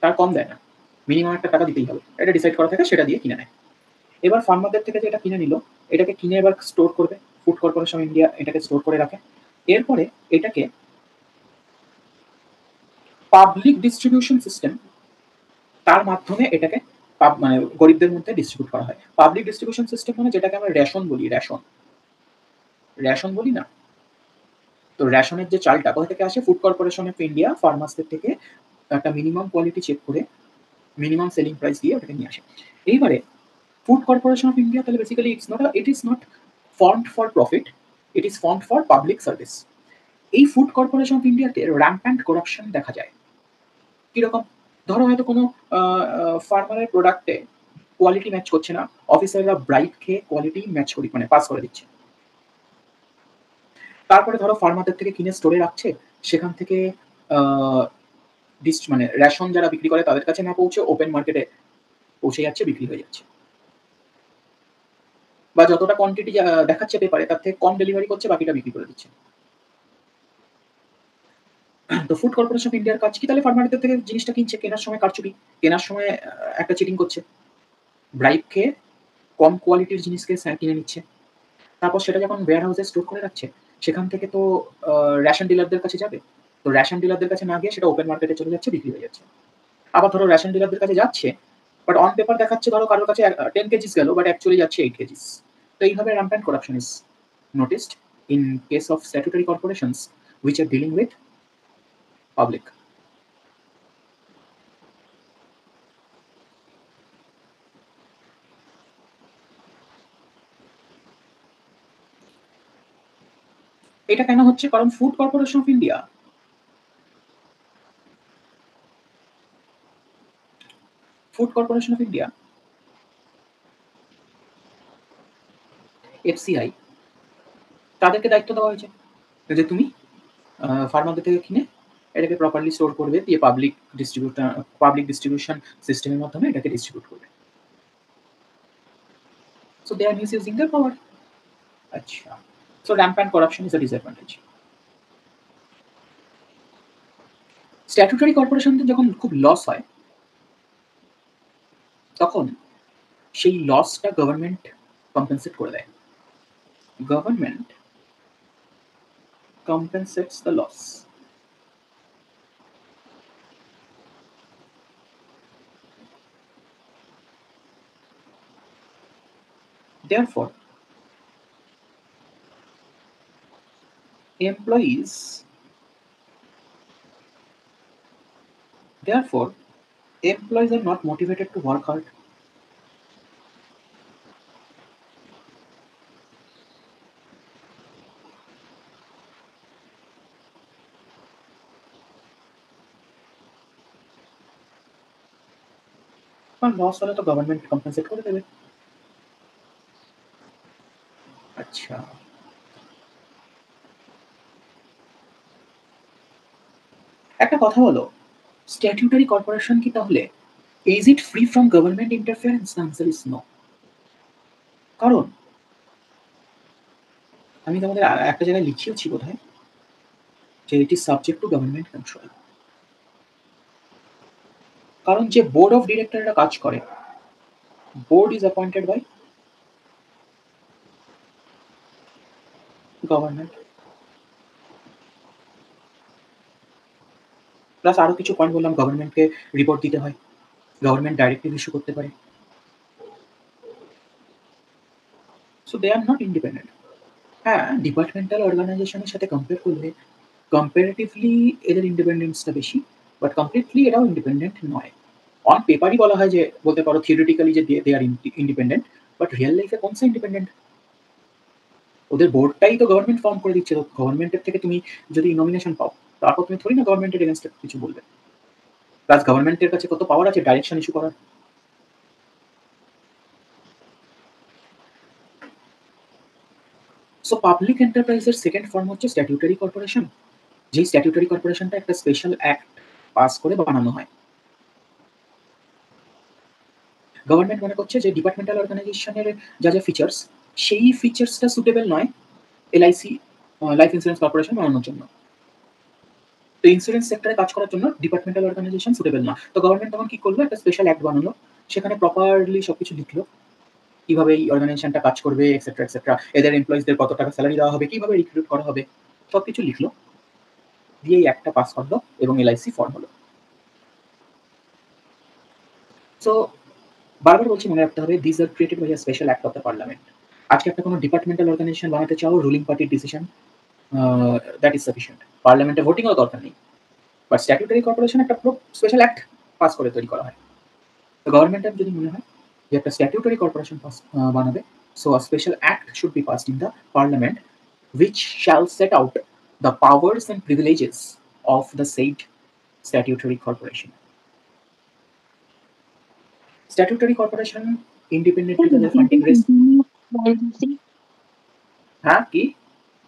[SPEAKER 1] তার কম দেয় না, মিনিমাম একটা টাকা দিতেই হবে, এটা ডিসাইড করা থাকে, সেটা দিয়ে কিনে নেয়। এবার ফার্মারদের থেকে যে এটা কিনে নিল, এটাকে কিনে এবার স্টোর করবে, ফুড কর্পোরেশন অফ ইন্ডিয়া এটাকে স্টোর করে রাখে। এরপরে এটাকে পাবলিক ডিস্ট্রিবিউশন সিস্টেম, তার মাধ্যমে এটাকে মানে গরিবদের মধ্যে ডিস্ট্রিবিউট করা হয়। পাবলিক ডিস্ট্রিবিউশন সিস্টেম মানে যেটাকে আমরা রেশন বলি, রেশন বলি না? তো রেশনের যে চালটা কোথা থেকে আসে? ফুড কর্পোরেশন অফ ইন্ডিয়া ফার্মার্সদের থেকে একটা মিনিমাম কোয়ালিটি চেক করে মিনিমাম সেলিং প্রাইস দিয়ে ওটাকে নিয়ে আসে। এইবারে ফুড কর্পোরেশন অফ ইন্ডিয়া তাহলে basically it is not formed for profit, it is formed for public service. এই ফুড কর্পোরেশন অফ ইন্ডিয়াতে র্যাম্প্যান্ট করাপশন দেখা যায়। কিরকম? ধরো হয়তো কোনো ফার্মারের প্রোডাক্টে কোয়ালিটি ম্যাচ করছে না, অফিসাররা ব্রাইব খেয়ে কোয়ালিটি ম্যাচ করে মানে পাস করে দিচ্ছে। তারপরে ধরো ফার্মারদের থেকে কিনে স্টোরে রাখছে, সেখান থেকে মানে রেশন যারা বিক্রি করে তাদের কাছে না পৌঁছে ওপেন মার্কেটে পৌঁছে যাচ্ছে, বিক্রি হয়ে যাচ্ছে। বা যতটা কোয়ান্টিটি দেখাচ্ছে পেপারে তার থেকে কম ডেলিভারি করছে, বাকিটা বিক্রি করে দিচ্ছে। তো ফুড কর্পোরেশন অফ ইন্ডিয়ার কাজ কি? তাহলে ফার্মারদের থেকে জিনিসটা কিনছে, কেনার সময় কারচুপি, কেনার সময় একটা চিটিং করছে, ব্রাইব খেয়ে কম কোয়ালিটির জিনিসকে কিনে নিচ্ছে। তারপর সেটা যখন ওয়্যার হাউসে স্টোর করে রাখছে, সেখান থেকে তো রেশন ডিলারদের কাছে যাবে। তো রেশন ডিলারদের কাছে না গিয়ে সেটা ওপেন মার্কেটে চলে যাচ্ছে, বিক্রি হয়ে যাচ্ছে। আবার ধরো রেশন ডিলারদের কাছে যাচ্ছে, বাট অন পেপার দেখাচ্ছে ধরো কারোর কাছে 10 কেজিস গেল, বাট অ্যাকচুয়ালি যাচ্ছে 8 কেজিস। তো এইভাবে rampant corruption is noticed in case of statutory corporations which are dealing with public. এটা কেন হচ্ছে? কারণ food Corporation of India FCI তাদেরকে দায়িত্ব দেওয়া হয়েছে যে তুমি ফার্মারদের থেকে কিনে এটাকে প্রপারলি স্টোর করবে, দিয়ে পাবলিক ডিস্ট্রিবিউশন সিস্টেমের মাধ্যমে এটাকে ডিস্ট্রিবিউট করবে। So they are misusing their power. আচ্ছা, so rampant corruption is a disadvantage. Statutory কর্পোরেশনদের যখন খুব লস হয়, তখন সেই লসটা গভর্নমেন্ট কম্পেনসেট করে দেয়। Government compensates the loss. Therefore, employees are not motivated to work hard. কারণ লস হলে তো গভর্নমেন্ট কম্পেনসেট করে দেবে। আচ্ছা, একটা কথা বলো, স্ট্যাটিউটারি কর্পোরেশন কি তাহলে is it free from government interference? The answer is no. কারণ আমি তোমাদের একটা জায়গায় লিখিয়েছি বোধহয় যে it is subject to government control. কারণ যে বোর্ড অফ ডিরেক্টররা কাজ করে, board is appointed by government. Plus আরো কিছু পয়েন্ট বললাম, গভর্নমেন্টকে রিপোর্ট দিতে হয়, গভর্নমেন্ট ডাইরেক্টিভ ইস্যু করতে পারে। So they are not independent. হ্যাঁ, ডিপার্টমেন্টাল অর্গানাইজেশনের সাথে কম্পেয়ার করলে কম্পারেটিভলি এদের ইন্ডিপেন্ডেন্সটা বেশি, বাট কমপ্লিটলি এরাও ইন্ডিপেন্ডেন্ট নয়। অন পেপারই বলা হয় যে, বলতে পারো থিওরিটিক্যালি যে they are independent, but real লাইফে কোন সে ইন্ডিপেন্ডেন্ট? ওদের বোর্ডটাই তো গভর্নমেন্ট ফর্ম করে দিচ্ছে। তো গভর্নমেন্টের থেকে তুমি যদি নমিনেশন পাও, তারপর তুমি থোড়ি না গভর্নমেন্টের এগেনস্টে কিছু বলবে। প্লাস গভর্নমেন্টের কাছে কত পাওয়ার আছে ডাইরেকশন ইস্যু করার। সো পাবলিক এন্টারপ্রাইজের সেকেন্ড ফর্ম হচ্ছে স্ট্যাটিউটারি কর্পোরেশন, যেই স্ট্যাটিউটারি কর্পোরেশনটা একটা স্পেশাল অ্যাক্ট পাস করে বানানো হয়। গভর্নমেন্ট মনে করছে যে ডিপার্টমেন্টাল অর্গানাইজেশনের যা যা ফিচার্স, সেই ফিচার্সটা সুটেবল নয় এলআইসি, লাইফ ইন্স্যুরেন্স কর্পোরেশন বানানোর জন্য। তো ইন্স্যুরেন্স সেক্টরে কাজ করার জন্য ডিপার্টমেন্টাল অর্গানাইজেশন সুটেবল না। তো গভর্নমেন্ট তখন কি করলো, একটা স্পেশাল অ্যাক্ট বানালো, সেখানে প্রপারলি সবকিছু লিখলো, কিভাবে এই অর্গানাইজেশনটা কাজ করবে এক্সেট্রা এক্সেট্রা, এদের এমপ্লয়িজদের কত টাকা স্যালারি দেওয়া হবে, কিভাবে রিক্রুট করা হবে, সবকিছু লিখলো, দিয়ে এই অ্যাক্টটা পাস করলো এবং এলআইসি ফর্ম হলো। সো বারবার বলছি, মনে রাখতে হবে, this are created by a special act of the parliament. আজকে একটা কোনো ডিপার্টমেন্টাল অর্গানাইজেশন বানাতে চাও, রুলিং পার্টির ডিসিশন দ্যাট ইজ সাফিসিয়েন্ট, পার্লামেন্টে ভোটিংও দরকার নেই। বাট স্ট্যাটিউটারি কর্পোরেশন একটা পুরো স্পেশাল অ্যাক্ট পাস করে তৈরি করা হয়। তো গভর্নমেন্টের যদি মনে হয় যে একটা স্ট্যাটিউটারি কর্পোরেশন বানাবে, so a special act should be passed in the parliament which shall set out the powers and privileges of the said statutory corporation. Statutory corporation independently the funding risk. হ্যাঁ কি?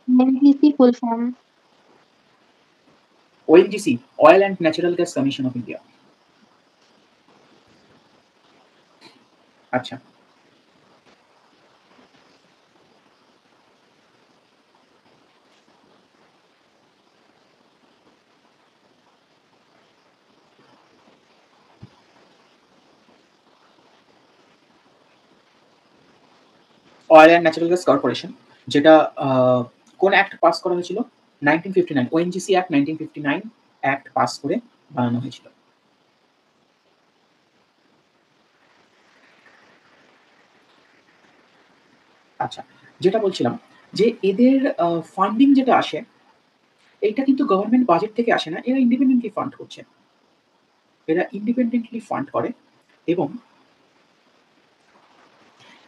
[SPEAKER 3] ONGC full form.
[SPEAKER 1] ONGC, Oil and Natural Gas Commission of India. আচ্ছা, oil and Natural Gas corporation, যেটা কোন act pass করা হয়েছিল? 1959, ONGC act 1959 act pass করে বানানো হয়েছিল। আচ্ছা, যেটা বলছিলাম যে এদের ফান্ডিং যেটা আসে, এইটা কিন্তু গভর্নমেন্ট বাজেট থেকে আসে না, এরা ইন্ডিপেন্ডেন্টলি ফান্ড করছে, এরা ইন্ডিপেন্ডেন্টলি ফান্ড করে এবং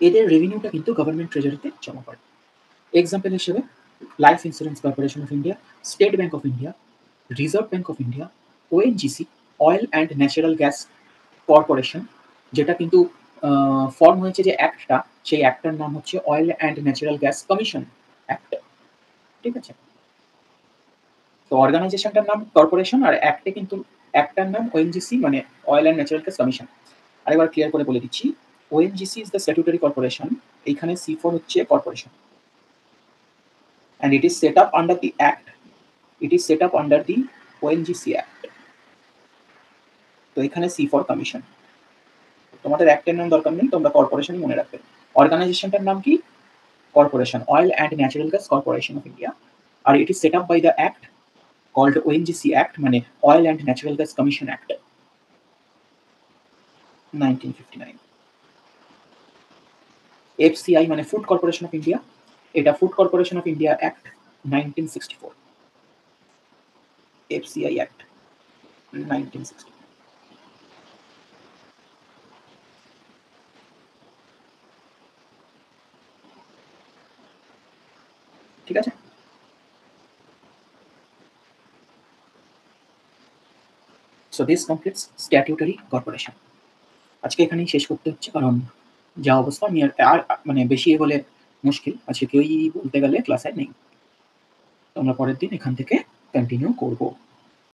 [SPEAKER 1] এদের রেভিনিউটা কিন্তু গভর্নমেন্ট ট্রেজারিতে জমা করে। এক্সাম্পল হিসেবে life insurance corporation of India, state bank of India, reserve Bank of India, ONGC, oil and Natural Gas corporation, যেটা কিন্তু ফর্ম হয়েছে যে অ্যাক্টটা, সেই অ্যাক্টটার নাম হচ্ছে oil and Natural Gas Commission act. ঠিক আছে, তো অর্গানাইজেশনটার নাম কর্পোরেশন আর অ্যাক্টে কিন্তু অ্যাক্টটার নাম ওএনজিসি, মানে Oil and Natural Gas commission. আরেকবার ক্লিয়ার করে বলে দিচ্ছি, ONGC is the statutory corporation, এইখানে C4 হচ্ছে corporation, and it is set up under the act, it is set up under the ONGC act. তো এখানে C4 কমিশন, তোমাদের অ্যাক্টের নাম দরকার নেই, তোমরা কর্পোরেশনই মনে রাখবে। অর্গানাইজেশনটার নাম কি? Corporation, Oil and Natural Gas Corporation of India, আর it is set up by the act called ONGC act, মানে Oil and Natural Gas Commission act 1959। FCI মানে ফুড কর্পোরেশন অফ ইন্ডিয়া, এটা Food Corporation of India act 1964, FCI act 1964। ঠিক আছে, so this completes statutory corporation. আজকে এখানেই শেষ করতে হচ্ছে, কারণ যা অবস্থা, আমি আর মানে বেশি বলে মুশকিল, আজকে কেউই বলতে গেলে ক্লাসে নেই, তো আমরা পরের দিন এখান থেকে কন্টিনিউ করবো।